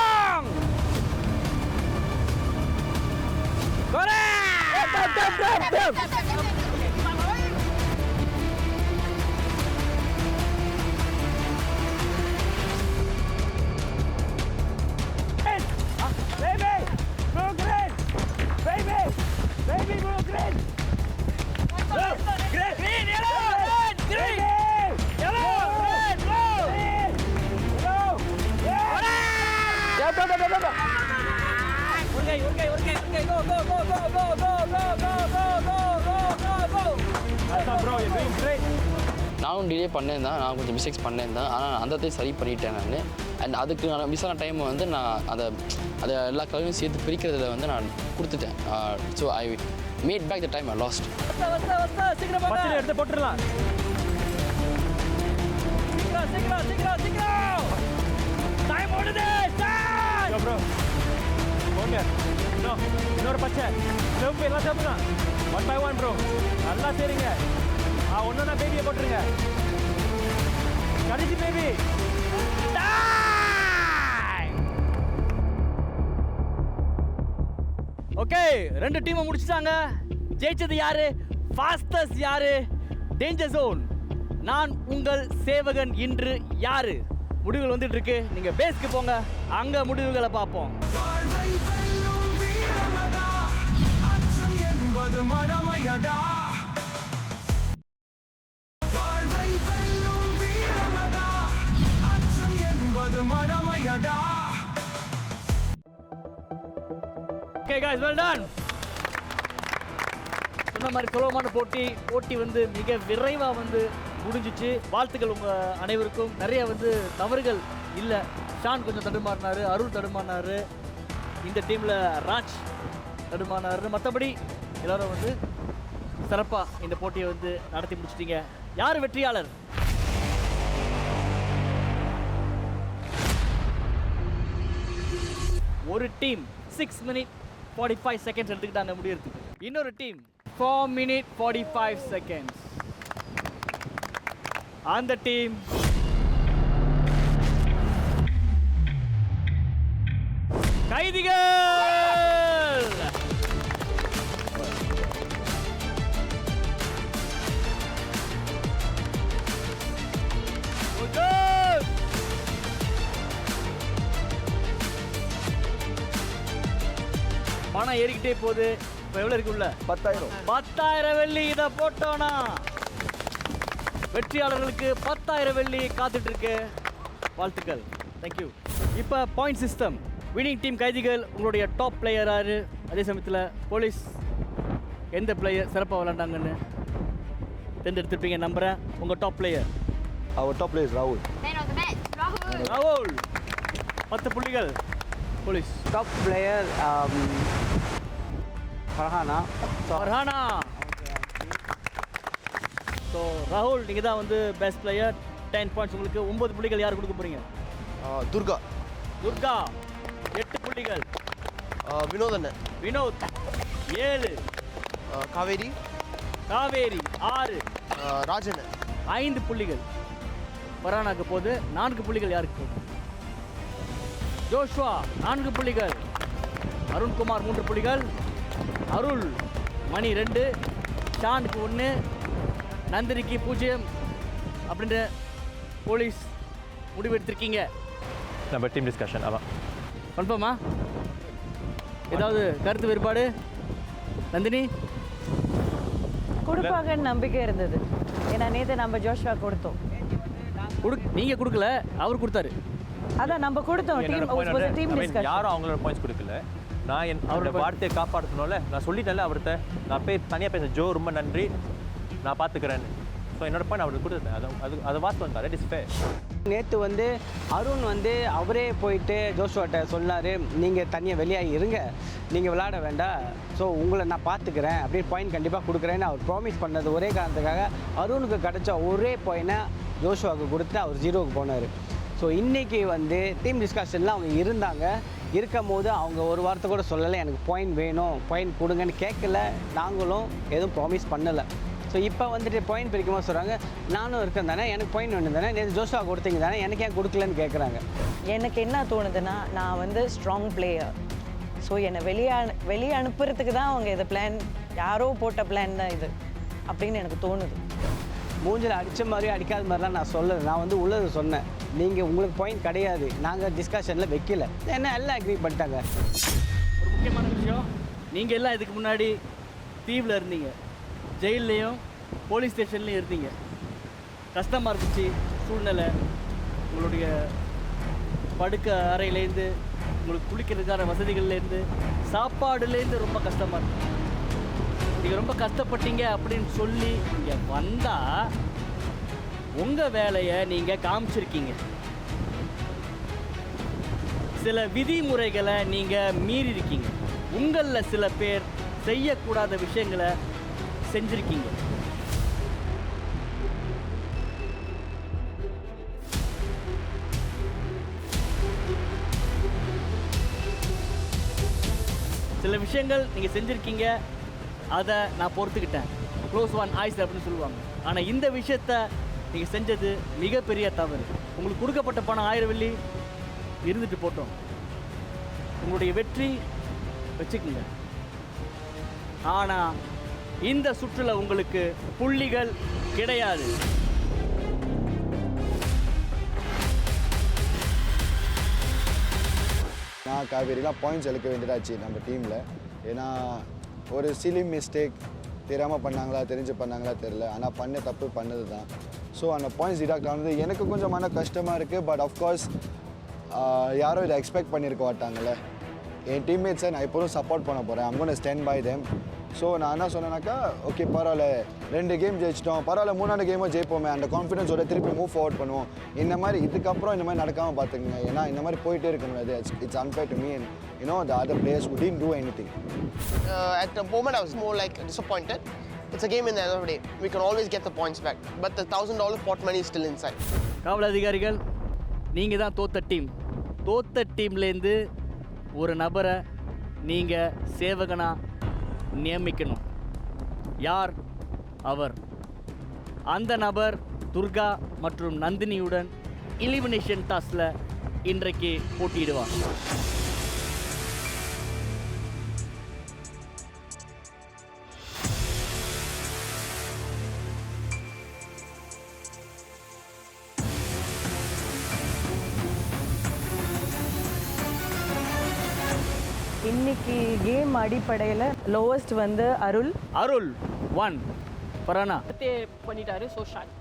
Speaker 11: நானும் delay பண்ணேன் தான், நான் கொஞ்சம் mistakes பண்ணேன் தான், ஆனால் அந்த இடத்தையும் சரி பண்ணிட்டேன் நான். அண்ட் அதுக்கு நான் மிஸ் ஆன டைம் வந்து நான் அதை எல்லா கலவையும் சேர்த்து பிரிக்கிறதுல வந்து நான் கொடுத்துட்டேன். So I made back the time I lost.
Speaker 1: எடுத்து போட்டுடலாம். டைம் ஓடுது. Bro okay. இன்னொரு பச்சை செவப்பு எல்லாம் செவப்பு தான். 1 by 1 ப்ரோ. நல்லா சரிங்க. ஒன்றா பேபியை போட்டுருங்க. கடைசி பேபி. ஓகே, 2 டீமை முடிச்சிட்டாங்க. ஜெயிச்சது யாரு? ஃபாஸ்டஸ்ட் யாரு? Danger zone. நான் உங்கள் சேவகன் இன்று யாரு? முடிவுகள் வந்துட்டு இருக்கு. நீங்க பேஸ்க்கு போங்க, அங்க முடிவுகளை பார்ப்போம்.
Speaker 6: வாழ்வை வெல்லும் வீரமடா, அச்சம் என்பது மடமையடா. வாழ்வை வெல்லும் வீரமடா, அச்சம் என்பது மடமையடா.
Speaker 1: Okay guys, well done. சொன்ன மாதிரி சுலபமான போட்டி வந்து மிக விரைவாக வந்து முடிஞ்சிச்சு. வாழ்த்துக்கள் உங்கள் அனைவருக்கும். நிறைய வந்து தவறுகள் இல்லை. ஷான் கொஞ்சம் தடுமாறினார், அருள் தடுமாறினார், இந்த டீமில் ராஜ் தடுமாறினார். மற்றபடி எல்லாரும் வந்து சிறப்பாக இந்த போட்டியை வந்து நடத்தி முடிச்சிட்டீங்க. யார் வெற்றியாளர்? ஒரு டீம் 6 minutes 45 seconds எடுத்துக்கிட்டாங்க முடியறதுக்கு. இன்னொரு டீம் 4 minutes 45 seconds. அந்த டீம் கைதிகள். பணம் ஏறிக்கிட்டே போகுது. இப்போ எவ்வளோ இருக்கு உள்ள? 10,000 வெள்ளி. இதை போட்டோன்னா வெற்றியாளர்களுக்கு 10,000 வெள்ளி காத்துட்டு இருக்கு. வாழ்த்துக்கள், தேங்க்யூ. இப்போ பாயிண்ட் சிஸ்டம். வினிங் டீம் கைதிகள், உங்களுடைய டாப் பிளேயர் யாரு? அதே சமயத்தில் போலீஸ் எந்த பிளேயர் சிறப்பாக விளாண்டாங்கன்னு தேர்ந்தெடுத்திருப்பீங்க நம்புகிறேன். உங்கள் டாப் பிளேயர்?
Speaker 5: அவர் டாப் பிளேயர் ராகுல்.
Speaker 1: ராகுல் 10 புள்ளிகள். Police
Speaker 10: top player Farhana.
Speaker 1: So ராகுல், நீங்கள் தான் வந்து பெஸ்ட் பிளேயர். 10 பாயிண்ட்ஸ் உங்களுக்கு. 9 புள்ளிகள் யார் கொடுக்க போகிறீங்க?
Speaker 2: துர்கா
Speaker 1: 8 புள்ளிகள்.
Speaker 2: வினோத் அண்ணன்.
Speaker 1: வினோத் 7.
Speaker 2: காவேரி
Speaker 1: 6.
Speaker 2: ராஜன்
Speaker 1: 5 புள்ளிகள். பரானாக்கு போது 4 புள்ளிகள் யாருக்கு போகுது? ஜோஷ்வா 4 புள்ளிகள். அருண்குமார் 3 புள்ளிகள். அருள் மணி 2. ஷானுக்கு 1. நந்தினிக்கு 0 அப்படின்ற போலீஸ் முடிவெடுத்திருக்கீங்க.
Speaker 9: நம்ம டீம் டிஸ்கஷன் ஆமாம்.
Speaker 1: கன்ஃபார்மா? ஏதாவது கருத்து வேறுபாடு? நந்தினி
Speaker 7: கொடுப்பாங்கன்னு நம்பிக்கை இருந்தது. ஏன்னா நேற்று நம்ம ஜோஷ்வா கொடுத்தோம்.
Speaker 1: நீங்கள் கொடுக்கல, அவர் கொடுத்தாரு.
Speaker 7: அதான் நம்ம கொடுத்தோம். Team discussion.
Speaker 9: யாரும் அவங்களோட பாயிண்ட்ஸ் கொடுக்கல. நான் அவரோட வார்த்தையை காப்பாற்றணும்ல. நான் சொல்லிட்டேன்ல அவர்கிட்ட. நான் தனியாக பேச ஜோ ரொம்ப நன்றி, நான் பார்த்துக்கிறேன்னு. ஸோ என்னோட பாயிண்ட் அவருக்கு கொடுத்தேன். அது வாஸ்தவம் தான். It is fair.
Speaker 10: நேற்று வந்து அருண் வந்து அவரே போயிட்டு ஜோஷ்வாட்ட சொன்னார், நீங்கள் தனியாக வெளியாக இருங்க, நீங்கள் விளையாட வேண்டாம், ஸோ உங்களை நான் பார்த்துக்கிறேன் அப்படின்னு பாயிண்ட் கண்டிப்பாக கொடுக்குறேன்னு அவர் ப்ராமிஸ் பண்ணது ஒரே காரணத்துக்காக அருணுக்கு கிடச்ச ஒரே பாயிண்ட்டை ஜோஷ்வாவுக்கு கொடுத்து அவர் 0க்கு போனார். ஸோ இன்றைக்கி வந்து டீம் டிஸ்கஷனில் அவங்க இருக்கும் போது அவங்க ஒரு வார்த்தை கூட சொல்லலை, எனக்கு பாயிண்ட் வேணும், பாயிண்ட் கொடுங்கன்னு கேட்கல, நாங்களும் எதுவும் ப்ராமிஸ் பண்ணலை. ஸோ இப்போ வந்துட்டு பாயிண்ட் பிரிக்கும்போது சொல்கிறாங்க, நானும் இருக்கேன் தானே, எனக்கு பாயிண்ட் வேணும் தானே, நேற்று ஜோஷ்வா கொடுத்தீங்க தானே, எனக்கு ஏன் கொடுக்கலன்னு கேட்குறாங்க.
Speaker 7: எனக்கு என்ன தோணுதுன்னா, நான் வந்து ஸ்ட்ராங் பிளேயர். ஸோ என்னை வெளியே அனுப்புறதுக்கு தான் அவங்க இதை பிளான் யாரோ போட்ட பிளான் தான் இது அப்படின்னு எனக்கு தோணுது.
Speaker 10: மூஞ்சில் அடித்த மாதிரி அடிக்காத மாதிரிலாம் நான் சொல்லலை. நான் வந்து உள்ளது சொன்னேன். நீங்கள் உங்களுக்கு பாயிண்ட் கிடையாது, நாங்கள் டிஸ்கஷனில் வைக்கல, என்ன எல்லாம் அக்ரி பண்ணிட்டாங்க.
Speaker 1: ஒரு முக்கியமான விஷயம், நீங்கள் எல்லாம் இதுக்கு முன்னாடி தீவில் இருந்தீங்க, ஜெயில்லையும் போலீஸ் ஸ்டேஷன்லேயும் இருந்தீங்க. கஷ்டமாக இருந்துச்சு சூழ்நிலை. உங்களுடைய படுக்க அறையிலேருந்து, உங்களுக்கு குளிக்கிறதுக்கான வசதிகள்லேருந்து, சாப்பாடுலேருந்து ரொம்ப கஷ்டமாக இருக்கு. நீங்கள் ரொம்ப கஷ்டப்பட்டீங்க அப்படின்னு சொல்லி இங்கே வந்தால் உங்கள் வேலையை நீங்கள் காமிச்சிருக்கீங்க. சில விதிமுறைகளை நீங்கள் மீறி இருக்கீங்க. உங்களில் சில பேர் செய்யக்கூடாத விஷயங்களை செஞ்சுருக்கீங்க. சில விஷயங்கள் நீங்கள் செஞ்சுருக்கீங்க, அதை நான் பொறுத்துக்கிட்டேன். க்ளோஸ் ஒன் ஐஸ் அப்படின்னு சொல்லுவாங்க. ஆனால் இந்த விஷயத்த நீங்கள் செஞ்சது மிகப்பெரிய தவறு. உங்களுக்கு கொடுக்கப்பட்ட பணம் 1000 வெள்ளி இருந்துட்டு போட்டோம். உங்களுடைய வெற்றி வச்சுக்கோங்க. ஆனால் இந்த சுற்றுல உங்களுக்கு புள்ளிகள் கிடையாது.
Speaker 5: நான் காவேரிலாம் பாயிண்ட்ஸ் இழக்க வேண்டியதாச்சு நம்ம டீமில். ஏன்னா ஒரு சிலி மிஸ்டேக், தெரியாமல் பண்ணாங்களா தெரிஞ்சு பண்ணாங்களா தெரில, ஆனால் பண்ண தப்பு பண்ணது தான். ஸோ அந்த பாயிண்ட்ஸ் டிடாக்ட் ஆனது எனக்கு கொஞ்சம் மன கஷ்டமாக இருக்குது. பட் ஆஃப்கோர்ஸ் யாரும் இதை எக்ஸ்பெக்ட் பண்ணியிருக்க மாட்டாங்கள்ல. என் டீம்மேட்ஸை நான் எப்போதும் சப்போர்ட் பண்ண போகிறேன். I'm gonna stand by them. So நான் என்ன சொன்னேன்னாக்கா, ஓகே பரவாயில்ல, 2 கேம் ஜெயிச்சிட்டோம், பரவாயில்ல 3ஆவது கேமும் ஜெயிப்போமே, அந்த கான்ஃபிடன்ஸோட திருப்பி மூவ் ஃபார்வர்ட் பண்ணுவோம். இந்த மாதிரி இதுக்கப்புறம் இந்த மாதிரி நடக்காமல் பார்த்துக்குங்க. ஏன்னா இந்த மாதிரி போயிட்டே இருக்க முடியாது. It's unfair to me and you know the other players who didn't do anything.
Speaker 2: At the moment I was more like disappointed. It's a game in the end of the day. We can always get the points back. But the $1,000 pot money is still inside.
Speaker 1: காவல் அதிகாரிகள், நீங்கள் தான் தோத்த team. தோத்த டீம்லேருந்து ஒரு நபரை நீங்கள் சேவகனாக நியமிக்கணும். யார் அவர்? அந்த நபர் துர்கா மற்றும் நந்தினியுடன் எலிமினேஷன் டாஸ்கில் இன்றைக்கு போட்டியிடுவார்.
Speaker 7: இன்னைக்கு கேம் அடிப்படையில் லோவஸ்ட் வந்து அருள்
Speaker 1: 1 பரானா
Speaker 8: பண்ணிட்டாரு. ஸோ ஷான்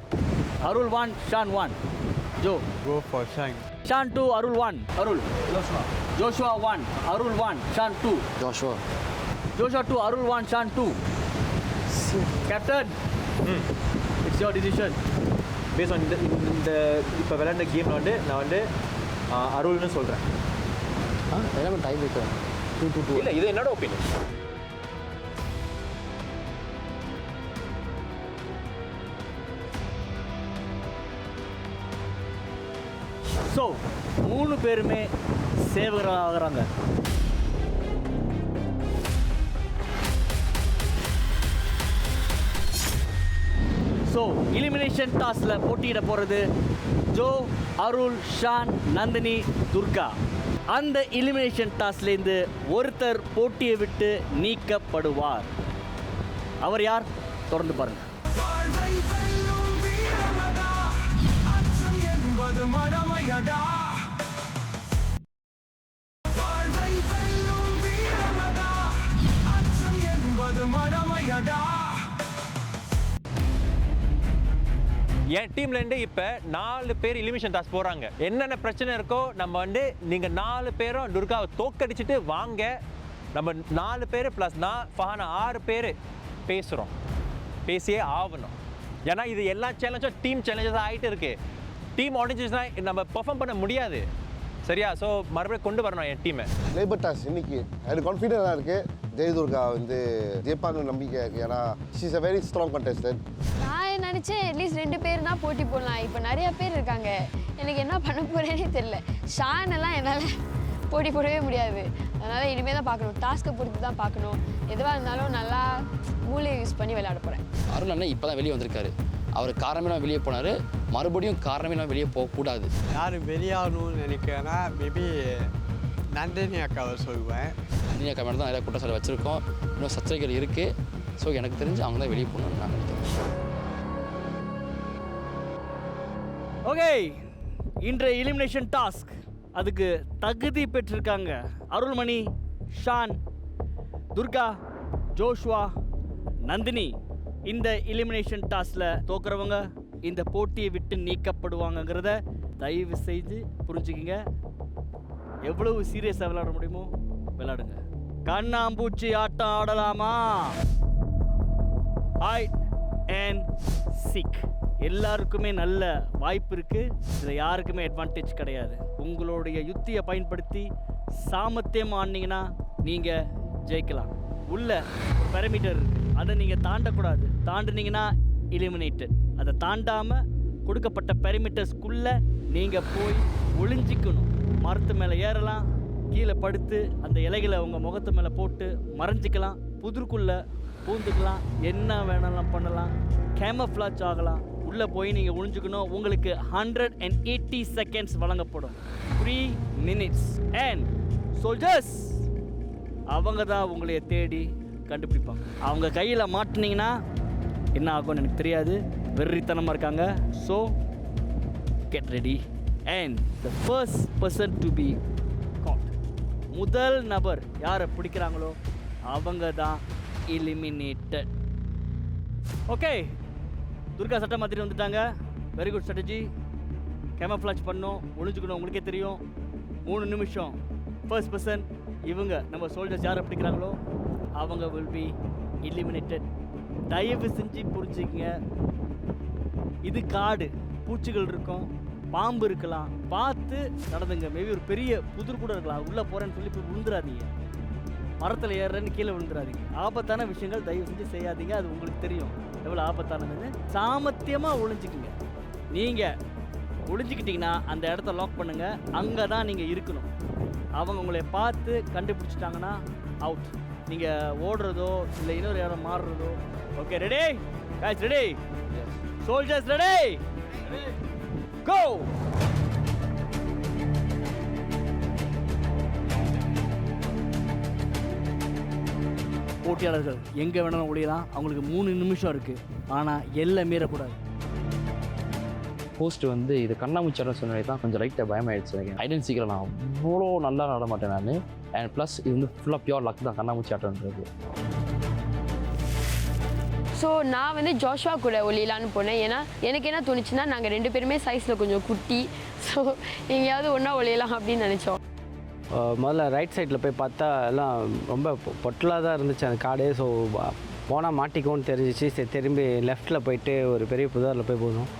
Speaker 1: அருள் 1 ஷான் 1 ஜோ
Speaker 12: Go for Shine.
Speaker 1: Shan 2 Arul 1 Arul Joshua 1 Arul 1 Shan 2
Speaker 11: Joshua
Speaker 1: 2 Arul 1 Shan 2. Captain, it's your decision.
Speaker 9: Base on இந்த இப்போ விளையாண்ட கேமில் வந்து நான் வந்து அருள்னு சொல்கிறேன்.
Speaker 11: எல்லாமே டைம் வைக்கிறேன். 2-2.
Speaker 9: இல்லை, இது என்னோட ஒப்பீனியன்.
Speaker 1: ஸோ 3 பேருமே சேவகராகிறாங்க. ஸோ எலிமினேஷன் டாஸ்கில் போட்டியிட போகிறது ஜோ, அருள், ஷான், நந்தினி, துர்கா. அந்த எலிமினேஷன் டாஸ்லேருந்து ஒருத்தர் போட்டியை விட்டு நீக்கப்படுவார். அவர் யார்? தொடர்ந்து பாருங்க.
Speaker 6: வாழ்வை வெல்லும் வீரமடா, அச்சம் என்பது மடமையடா. வாழ்வை வெல்லும் வீரமடா, அச்சம் என்பது மடமையடா.
Speaker 9: என் டீம்லேருந்து இப்போ 4 பேர் எலிமினேஷன் டாஸ்க் போகிறாங்க. என்னென்ன பிரச்சனை இருக்கோ நம்ம வந்து நீங்கள் 4 பேரும் துர்காவை தோக்கடிச்சிட்டு வாங்க. நம்ம 4 பேர் ப்ளஸ் நான் ஃபஹானா 6 பேர் பேசுகிறோம். பேசியே ஆகணும். ஏன்னா இது எல்லா சேலஞ்சும் டீம் சேலஞ்சஸ் ஆகிட்டு இருக்கு. டீம் உடஞ்சிச்சுன்னா நம்ம பெர்ஃபார்ம் பண்ண முடியாது. சரியா? ஸோ மறுபடியும் கொண்டு வரணும் என் டீமை.
Speaker 4: லேபர் டாஸ் இன்னைக்கு எனக்கு கான்ஃபிடென்ட்டாக இருக்குது. ஜெயதுர்கா வந்து ஜெயிப்பான்னு நம்பிக்கை இருக்குது. ஏன்னா she is a very strong contestant.
Speaker 3: நான் நினச்சேன் அட்லீஸ்ட் 2 பேர்னா போட்டி போடலாம். இப்போ நிறையா பேர் இருக்காங்க, எனக்கு என்ன பண்ண போகிறேனே தெரில. ஷான் எல்லாம் என்னால் போட்டி போடவே முடியாது. அதனால் இனிமேல் தான் பார்க்கணும், டாஸ்க்கை பொறுத்து தான் பார்க்கணும். எதுவாக இருந்தாலும் நல்லா மூளையை யூஸ் பண்ணி விளையாட போகிறேன்.
Speaker 11: அருள் அண்ணன் இப்போ தான் வெளியே வந்திருக்காரு. அவர் காரணமே வெளியே போனார், மறுபடியும் காரணமே வெளியே போகக்கூடாது.
Speaker 12: யார் வெளியாகணும்னு நினைக்கிறேன்னா மேபி நந்தினி அக்காவை சொல்லுவேன்.
Speaker 11: நந்தினி அக்கா மேலே தான் நிறையா குற்றச்சாட்டு வச்சுருக்கோம். இன்னும் சர்ச்சைகள் இருக்குது. ஸோ எனக்கு தெரிஞ்சு அவங்க தான் வெளியே போகணும்னு நான் நினைக்கிறேன்.
Speaker 1: ஓகே, இன்றைய எலிமினேஷன் டாஸ்க் அதுக்கு தகுதி பெற்றிருக்காங்க அருள்மணி, ஷான், துர்கா, ஜோஷ்வா, நந்தினி. இந்த எலிமினேஷன் டாஸ்கில் தோக்குறவங்க இந்த போட்டியை விட்டு நீக்கப்படுவாங்கங்கிறத தயவு செய்து புரிஞ்சுக்கிங்க. எவ்வளவு சீரியஸாக விளையாட முடியுமோ விளையாடுங்க. கண்ணாம்பூச்சி ஆட்டம் ஆடலாமா? ஹைட் அண்ட் சீக் எல்லாருக்குமே நல்ல வாய்ப்பு இருக்குது. இதில் யாருக்குமே அட்வான்டேஜ் கிடையாது. உங்களுடைய யுத்தியை பயன்படுத்தி சாமர்த்தியம் ஆனீங்கன்னா நீங்கள் ஜெயிக்கலாம். உள்ள பெரமீட்டர் இருக்குது, அதை நீங்கள் தாண்டக்கூடாது. தாண்டினீங்கன்னா எலிமினேட்டட். அதை தாண்டாமல் கொடுக்கப்பட்ட பெரிமீட்டர்ஸ்குள்ளே நீங்கள் போய் ஒளிஞ்சிக்கணும். மரத்து மேலே ஏறலாம், கீழே படுத்து அந்த இலைகளை உங்கள் முகத்து மேலே போட்டு மறைஞ்சிக்கலாம், புதிருக்குள்ளே பூந்துக்கலாம், என்ன வேணாலும் பண்ணலாம், கேமஃப்ளாஜ் ஆகலாம். உள்ளே போய் நீங்கள் ஒளிஞ்சிக்கணும். உங்களுக்கு 180 செகண்ட்ஸ் வழங்கப்படும். 3 minutes. அண்ட் சோல்ஜர்ஸ் அவங்க தான் உங்களைய தேடி கண்டுபிடிப்பாங்க. அவங்க கையில் மாட்டினீங்கன்னா என்ன ஆகும்னு எனக்கு தெரியாது. வெறித்தனமாக இருக்காங்க. So get ready. And the first person to be caught, முதல் நபர் யாரை பிடிக்கிறாங்களோ அவங்க தான் எலிமினேட்டட். ஓகே, துர்கா சட்டை மாதிரி வந்துட்டாங்க. Very good strategy. கேமஃப்ளாஜ் பண்ணோம், ஒழிஞ்சுக்கணும். உங்களுக்கே தெரியும். 3 நிமிஷம். ஃபர்ஸ்ட் பர்சன் இவங்க நம்ம சோல்ஜர்ஸ் யாரை பிடிக்கிறாங்களோ அவங்க வில் பி எலிமினேட்டட். தயவு செஞ்சு புரிஞ்சுக்கங்க, இது காடு, பூச்சிகள் இருக்கும், பாம்பு இருக்கலாம், பார்த்து நடந்துங்க. மேபி ஒரு பெரிய புதிர் கூட இருக்கலாம். உள்ளே போகிறேன்னு சொல்லி போய் விழுந்துடாதீங்க. மரத்தில் ஏறுறேன்னு கீழே விழுந்துடாதீங்க. ஆபத்தான விஷயங்கள் தயவு செஞ்சு செய்யாதீங்க. அது உங்களுக்கு தெரியும் எவ்வளோ ஆபத்தானதுன்னு. சாமர்த்தியமாக ஒளிஞ்சிக்குங்க. நீங்கள் ஒளிஞ்சிக்கிட்டிங்கன்னா அந்த இடத்த லாக் பண்ணுங்கள். அங்கே தான் நீங்கள் இருக்கணும். அவங்க உங்களை பார்த்து கண்டுபிடிச்சிட்டாங்கன்னா அவுட். நீங்கள் ஓடுறதோ இல்லை இன்னொரு இடம் மாறுறதோ. Okay, ready guys? Ready? Soldiers ready? Go! போட்டியாளர்கள் எங்கே வேணாலும் ஒளியலாம். அவங்களுக்கு 3 நிமிஷம் இருக்குது. ஆனால் எல்லாம் மீறக்கூடாது.
Speaker 11: போஸ்ட் வந்து இது கண்ணாமூச்சாரம் சொன்னது தான் கொஞ்சம் லைட்டாக பயமாயிடுச்சு. ஐடென்ட் சீக்கிரம் நான் அவ்வளோ நல்லா நட மாட்டேன் நான். அண்ட் ப்ளஸ் இது வந்து ஃபுல்லாக பியூர் லக் தான் கண்ணாமூச்சி ஆட்டம்ன்றது.
Speaker 3: ஸோ நான் வந்து ஜோஷ்வா கூட ஒளியலான்னு போனேன். ஏன்னா எனக்கு என்ன தோணுச்சுன்னா, நாங்கள் 2 பேருமே சைஸில் கொஞ்சம் குட்டி. ஸோ எங்கேயாவது ஒன்றா ஒளியலாம் அப்படின்னு நினச்சோம்.
Speaker 10: முதல்ல ரைட் சைடில் போய் பார்த்தா எல்லாம் ரொம்ப பொட்டலாக தான் இருந்துச்சு அந்த காடு. ஸோ போனால் மாட்டிக்கும்னு தெரிஞ்சிச்சு. சரி, திரும்பி லெஃப்ட்டில் போயிட்டு ஒரு பெரிய புதாரில் போய் போகணும்.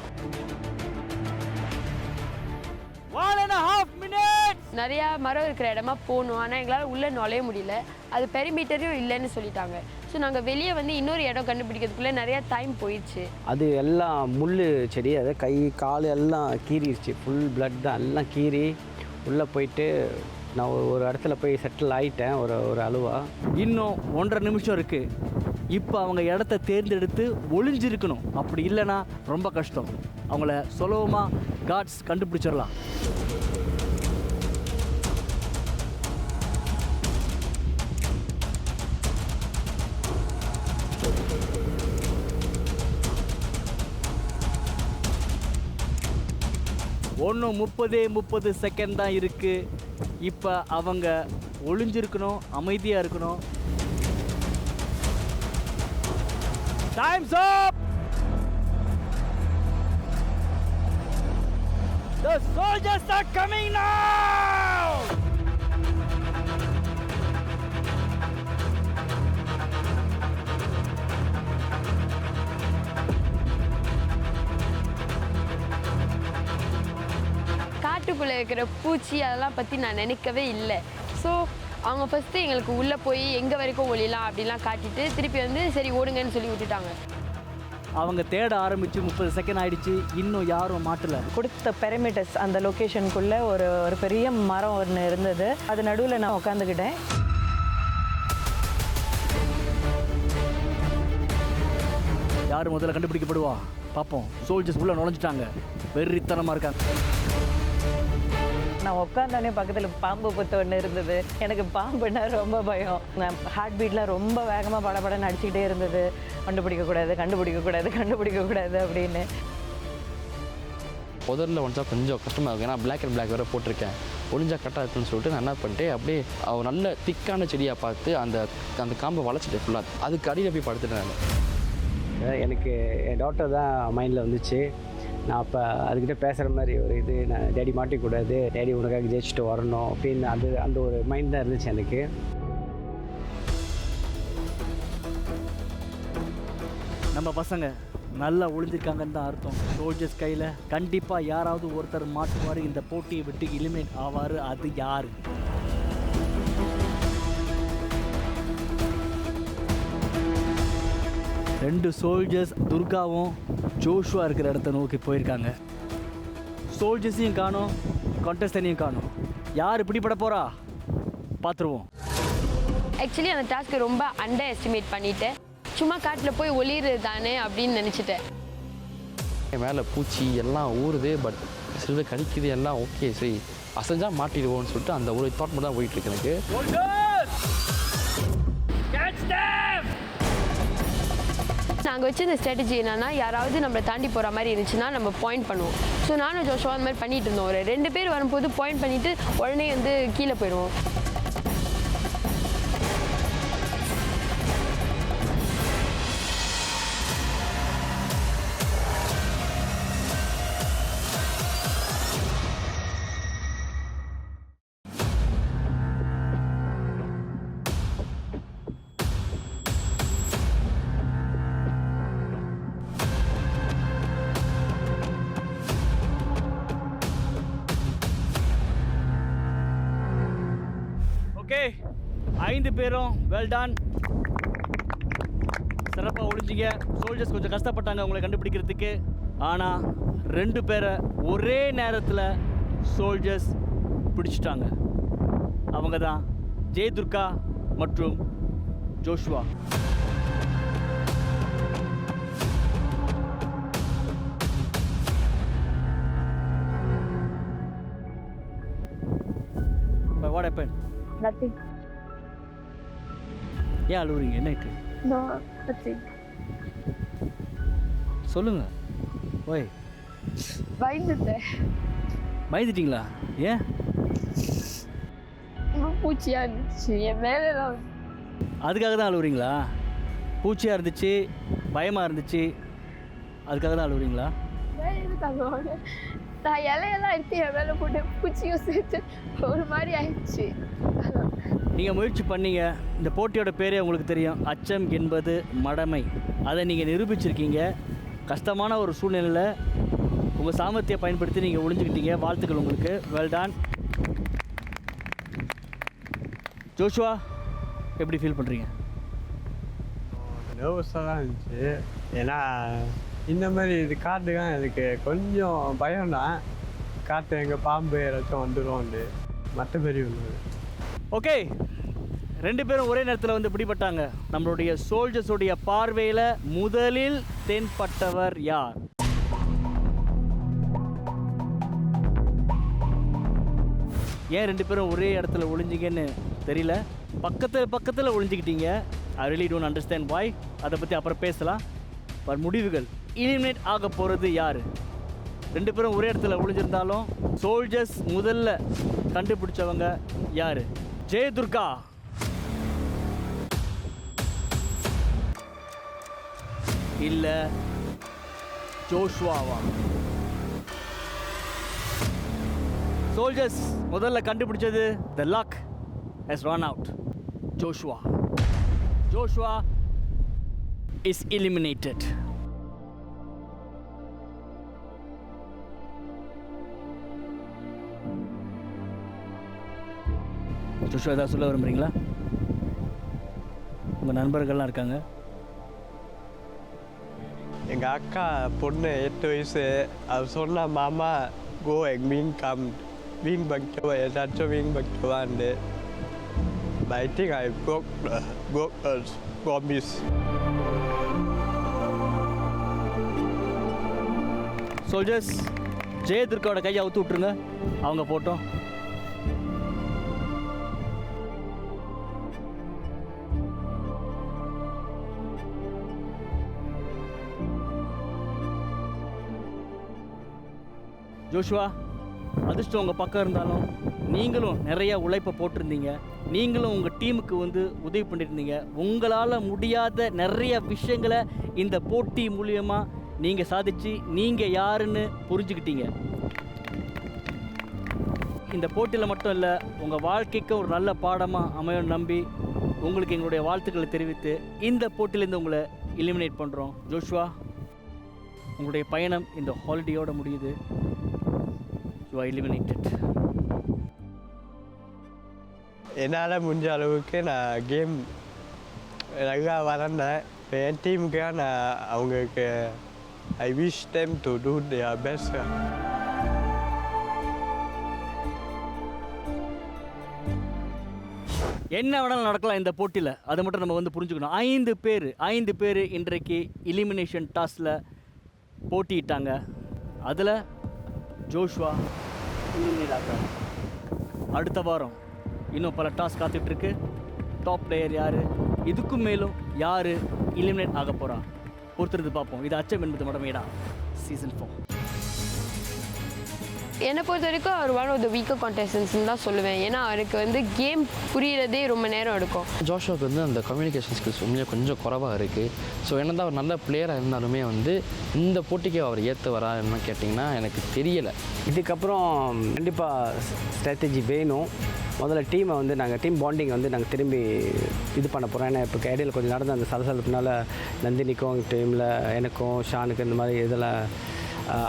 Speaker 3: நிறையா மரம் இருக்கிற இடமா போகணும். ஆனால் எங்களால் உள்ளே நுழைய முடியல. அது பெரிமீட்டரும் இல்லைன்னு சொல்லிட்டாங்க. ஸோ நாங்கள் வெளியே வந்து இன்னொரு இடம் கண்டுபிடிக்கிறதுக்குள்ளே நிறையா டைம் போயிடுச்சு.
Speaker 10: அது எல்லாம் முள் செடி, அதை கை கால் எல்லாம் கீறிடுச்சு. ஃபுல் பிளட் தான், எல்லாம் கீறி உள்ளே போயிட்டு நான் ஒரு இடத்துல போய் செட்டில் ஆகிட்டேன் ஒரு அளவா.
Speaker 1: இன்னும் 1.5 நிமிஷம் இருக்குது. இப்போ அவங்க இடத்த தேர்ந்தெடுத்து ஒளிஞ்சிருக்கணும். அப்படி இல்லைன்னா ரொம்ப கஷ்டம். அவங்கள சுலபமாக காட்ஸ் கண்டுபிடிச்சிடலாம். ஒன்றும் 30 செகண்ட் தான் இருக்குது. இப்போ அவங்க ஒளிஞ்சிருக்கணும், அமைதியாக இருக்கணும். Times up. The soldiers are coming now.
Speaker 3: காட்டுக்குள்ளே இருக்கிற பூச்சி அதெல்லாம் பற்றி நான் நினைக்கவே இல்லை. ஸோ அவங்க ஃபஸ்ட்டு எங்களுக்கு உள்ளே போய் எங்கே வரைக்கும் ஒளியலாம் அப்படிலாம் காட்டிட்டு திருப்பி வந்து சரி ஓடுங்கன்னு சொல்லி விட்டுட்டாங்க.
Speaker 1: அவங்க தேட ஆரம்பித்து 30 செகண்ட் ஆயிடுச்சு. இன்னும் யாரும் மாட்டலை.
Speaker 7: கொடுத்த பெரிமீட்டர்ஸ் அந்த லொக்கேஷனுக்குள்ளே ஒரு பெரிய மரம் ஒன்று இருந்தது. அது நடுவில் நான் உட்காந்துக்கிட்டேன்.
Speaker 1: யார் முதல்ல கண்டுபிடிக்கப்படுவா பார்ப்போம். சோல்ஜர்ஸ் உள்ளே நுழைஞ்சிட்டாங்க. வெறித்தனமாக இருக்காங்க.
Speaker 7: நான் உட்காந்தோடனே பக்கத்தில் பாம்பு புத்து ஒன்று இருந்தது. எனக்கு பாம்புன்னா ரொம்ப பயம். நான் ஹார்ட் பீட்லாம் ரொம்ப வேகமாக படபடன்னு அடிச்சுக்கிட்டே இருந்தது. கண்டுபிடிக்கக்கூடாது அப்படின்னு.
Speaker 11: புதரில் ஒன்றா கொஞ்சம் கஷ்டமாக இருக்கும், ஏன்னா பிளாக் அண்ட் பிளாக் வேறு போட்டிருக்கேன். ஒளிஞ்சா கரெக்டாக இருக்குன்னு சொல்லிட்டு நான் என்ன பண்ணிட்டேன், அப்படியே நல்ல திக்கான செடியாக பார்த்து அந்த அந்த காம்பை வளைச்சிட்டேன் ஃபுல்லாக. அதுக்கு அடியில் போய் படுத்துட்டேன் நான்.
Speaker 10: எனக்கு என் டாக்டர் தான் மைண்டில் வந்துச்சு. நான் அப்போ அதுக்கிட்ட பேசுகிற மாதிரி ஒரு இது, நான் டேடி மாட்டிக்கூடாது, டேடி உனக்காக ஜெயிச்சுட்டு வரணும் அப்படின்னு அந்த ஒரு மைண்ட் தான் இருந்துச்சு எனக்கு.
Speaker 1: நம்ம பசங்க நல்லா ஒளிஞ்சிருக்காங்கன்னு தான் அர்த்தம். சோல்ஜர்ஸ் கையில் கண்டிப்பாக யாராவது ஒருத்தர் மாட்டுவார், இந்த போட்டியை விட்டு எலிமினேட் ஆவார். அது யார்? ரெண்டு சோல்ஜர்ஸ் துர்காவும் ஜோஷுவா இருக்கிற இடத்த நோக்கி போயிருக்காங்க. சோல்ஜர்ஸையும் காணோம், கான்டெஸ்டனையும் காணோம். யார் பிடிபட போகிறா பார்த்துருவோம்.
Speaker 3: ஆக்சுவலி அந்த டாஸ்க்கை ரொம்ப அண்டர் எஸ்டிமேட் பண்ணிட்டேன். சும்மா காட்டில் போய் ஒளிருது தானே அப்படின்னு நினச்சிட்டேன்.
Speaker 11: மேலே பூச்சி எல்லாம் ஊறுது, பட் சிலது கடிக்குது, எல்லாம் ஓகே, சரி அசைஞ்சா மாட்டிடுவோம்னு சொல்லிட்டு அந்த ஒரு தாட் மட்டும் தான் போயிட்டுருக்கு எனக்கு.
Speaker 3: நாங்கள் வச்சு இந்த ஸ்ட்ராட்டஜி என்னன்னா, யாராவது நம்மளை தாண்டி போகிற மாதிரி இருந்துச்சுன்னா நம்ம பாயிண்ட் பண்ணுவோம். ஸோ நானும் ஜோஷுவா அந்த மாதிரி பண்ணிட்டு இருந்தோம். ஒரு 2 பேர் வரும்போது பாயிண்ட் பண்ணிவிட்டு உடனே வந்து கீழே போயிடுவோம்.
Speaker 1: ஓகே, 5 பேரும் வெல் டன், சிறப்பாக ஒழிஞ்சிங்க. சோல்ஜர்ஸ் கொஞ்சம் கஷ்டப்பட்டாங்க உங்களை கண்டுபிடிக்கிறதுக்கு. ஆனால் 2 பேரை ஒரே நேரத்தில் சோல்ஜர்ஸ் பிடிச்சிட்டாங்க. அவங்க தான் ஜெயதுர்கா மற்றும் ஜோஷுவா. What happened?
Speaker 3: Nothing.
Speaker 1: ஏன் அழுவுறீங்க? என்னாயிட்டு?
Speaker 3: No, nothing.
Speaker 1: சொல்லுங்க. ஓய்,
Speaker 3: பயந்துட்டேன்.
Speaker 1: பயந்துட்டீங்களா? ஏன்?
Speaker 3: பூச்சியாக இருந்துச்சு என் மேலே.
Speaker 1: அதுக்காக தான் அழுவுறீங்களா? பூச்சியாக இருந்துச்சு, பயமாக இருந்துச்சு, அதுக்காக தான் அழுவுறீங்களா?
Speaker 3: நான் இலையெல்லாம் எடுத்து என் மேலே போட்டு பூச்சியும் சேர்த்து ஒரு மாதிரி ஆயிடுச்சு.
Speaker 1: நீங்கள் முயற்சி பண்ணீங்க. இந்த போட்டியோட பேரே உங்களுக்கு தெரியும், அச்சம் என்பது மடமை. அதை நீங்கள் நிரூபிச்சிருக்கீங்க. கஷ்டமான ஒரு சூழ்நிலையில் உங்கள் சாமர்த்தியை பயன்படுத்தி நீங்கள் ஒளிஞ்சுக்கிட்டீங்க. வாழ்த்துக்கள் உங்களுக்கு. Well done. ஜோஷுவா, எப்படி ஃபீல் பண்ணுறீங்க?
Speaker 12: நர்வஸாக தான் இருந்துச்சு. ஏன்னா இந்த மாதிரி இது காட்டு தான் எனக்கு கொஞ்சம் பயம் தான். காட்டு எங்கள் பாம்பு ஏதாச்சும் வந்துடும்னு, மற்றபடி ஒன்று.
Speaker 1: ஓகே, 2 பேரும் ஒரே நேரத்தில் வந்து பிடிபட்டாங்க. நம்மளுடைய சோல்ஜர்ஸுடைய பார்வையில் முதலில் தென்பட்டவர் யார்? ஏன் 2 பேரும் ஒரே இடத்துல ஒளிஞ்சிங்கன்னு தெரியல. பக்கத்தில் ஒளிஞ்சிக்கிட்டீங்க. ஐ ரியலி டோன்ட் அண்டர்ஸ்டாண்ட் வாய். அதை பற்றி அப்புறம் பேசலாம். பட் முடிவுகள், எலிமினேட் ஆக போகிறது யார்? 2 பேரும் ஒரே இடத்துல ஒளிஞ்சிருந்தாலும் சோல்ஜர்ஸ் முதல்ல கண்டுபிடிச்சவங்க யார்? ஜெயதுர்கா இல்ல ஜோஷுவாவா? சோல்ஜர்ஸ் முதல்ல கண்டுபிடிச்சது the luck has run out. Joshua is eliminated. Joshua ஏதாவது சொல்ல விரும்புறீங்களா? உங்கள் நண்பர்கள்லாம் இருக்காங்க.
Speaker 12: எங்கள் அக்கா பொண்ணு 8 வயசு. அது சொன்ன மாமா கோ எங் மீன் கம் வீண் பக்தவா ஏதாச்சும் வீண் பக்தவான்னு. But I think I broke a promise.
Speaker 1: Soldiers, ஜெயதுர்காவோட கையை அவுத்து விட்டுருங்க. அவங்க போட்டோம். ஜோஷுவா, அதிர்ஷ்டம் உங்கள் பக்கம் இருந்தாலும் நீங்களும் நிறைய உழைப்பை போட்டிருந்தீங்க. நீங்களும் உங்கள் டீமுக்கு வந்து உதவி பண்ணியிருந்தீங்க. உங்களால் முடியாத நிறைய விஷயங்களை இந்த போட்டி மூலியமாக நீங்கள் சாதிச்சு நீங்கள் யாருன்னு புரிஞ்சுக்கிட்டீங்க. இந்த போட்டியில் மட்டும் இல்லை, உங்கள் வாழ்க்கைக்கு ஒரு நல்ல பாடமாக அமையும் நம்பி உங்களுக்கு எங்களுடைய வாழ்த்துக்களை தெரிவித்து இந்த போட்டியிலேருந்து உங்களை எலிமினேட் பண்ணுறோம். ஜோஷுவா, உங்களுடைய பயணம் இந்த ஹாலிடேயோட முடியுது. You are eliminated.
Speaker 12: என்னால் முடிஞ்ச அளவுக்கு நான் கேம் நல்லா வளர்ந்தேன். இப்போ என் டீமுக்காக நான் அவங்களுக்கு I wish them to do their best.
Speaker 1: என்ன வேணாலும் நடக்கலாம் இந்த போட்டியில், அதை மட்டும் நம்ம வந்து புரிஞ்சுக்கணும். 5 பேர் இன்றைக்கு எலிமினேஷன் டாஸில் போட்டியிட்டாங்க. அதில் ஜோஷுவா எலிமினேட் ஆகிறாங்க. அடுத்த வாரம் இன்னும் பல டாஸ் காத்துட்ருக்கு. டாப் பிளேயர் யார், இதுக்கும் மேலும் யார் எலிமினேட் ஆக போகிறா பொறுத்திருந்து பார்ப்போம். இது அச்சம் என்பது மடமேடா சீசன் 4.
Speaker 3: என்னை பொறுத்த வரைக்கும் அவர் ஒன் ஆஃப் த வீக்கர் கான்டெஸ்டன்ஸ்னு தான் சொல்லுவேன். ஏன்னா அவருக்கு வந்து கேம் புரியறதே ரொம்ப நேரம் எடுக்கும்.
Speaker 11: ஜோஷுவாக்கு வந்து அந்த கம்யூனிகேஷன் ஸ்கில்ஸ் உண்மையாக கொஞ்சம் குறைவாக இருக்குது. ஸோ என்ன தான் அவர் நல்ல பிளேயராக இருந்தாலுமே வந்து இந்த போட்டிக்கு அவர் ஏற்று வரான்னு கேட்டிங்கன்னா எனக்கு தெரியலை.
Speaker 10: இதுக்கப்புறம் கண்டிப்பாக ஸ்ட்ராட்டஜி வேணும். முதல்ல டீமை வந்து நாங்கள் டீம் பாண்டிங் வந்து நாங்கள் திரும்பி இது பண்ண போகிறோம். ஏன்னா இப்போ இடையில கொஞ்சம் நடந்த அந்த சலசலப்புனால நந்தினிக்கும் டீமில் எனக்கும் ஷானுக்கு இந்த மாதிரி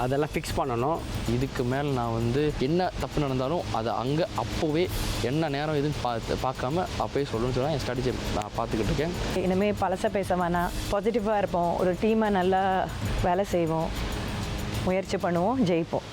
Speaker 10: அதெல்லாம் ஃபிக்ஸ் பண்ணணும்.
Speaker 11: இதுக்கு மேலே நான் வந்து என்ன தப்பு நடந்தாலும் அதை அங்கே அப்போவே என்ன நேரம் எதுன்னு பார்க்காம அப்போவே சொல்லணும்னு சொன்னால் என் ஸ்ட்ராட்டஜி நான் பார்த்துக்கிட்டு இருக்கேன்.
Speaker 7: இனிமேல் பழச பேச வேணாம், பாசிட்டிவாக இருப்போம், ஒரு டீமை நல்லா வேலை செய்வோம், முயற்சி பண்ணுவோம், ஜெயிப்போம்.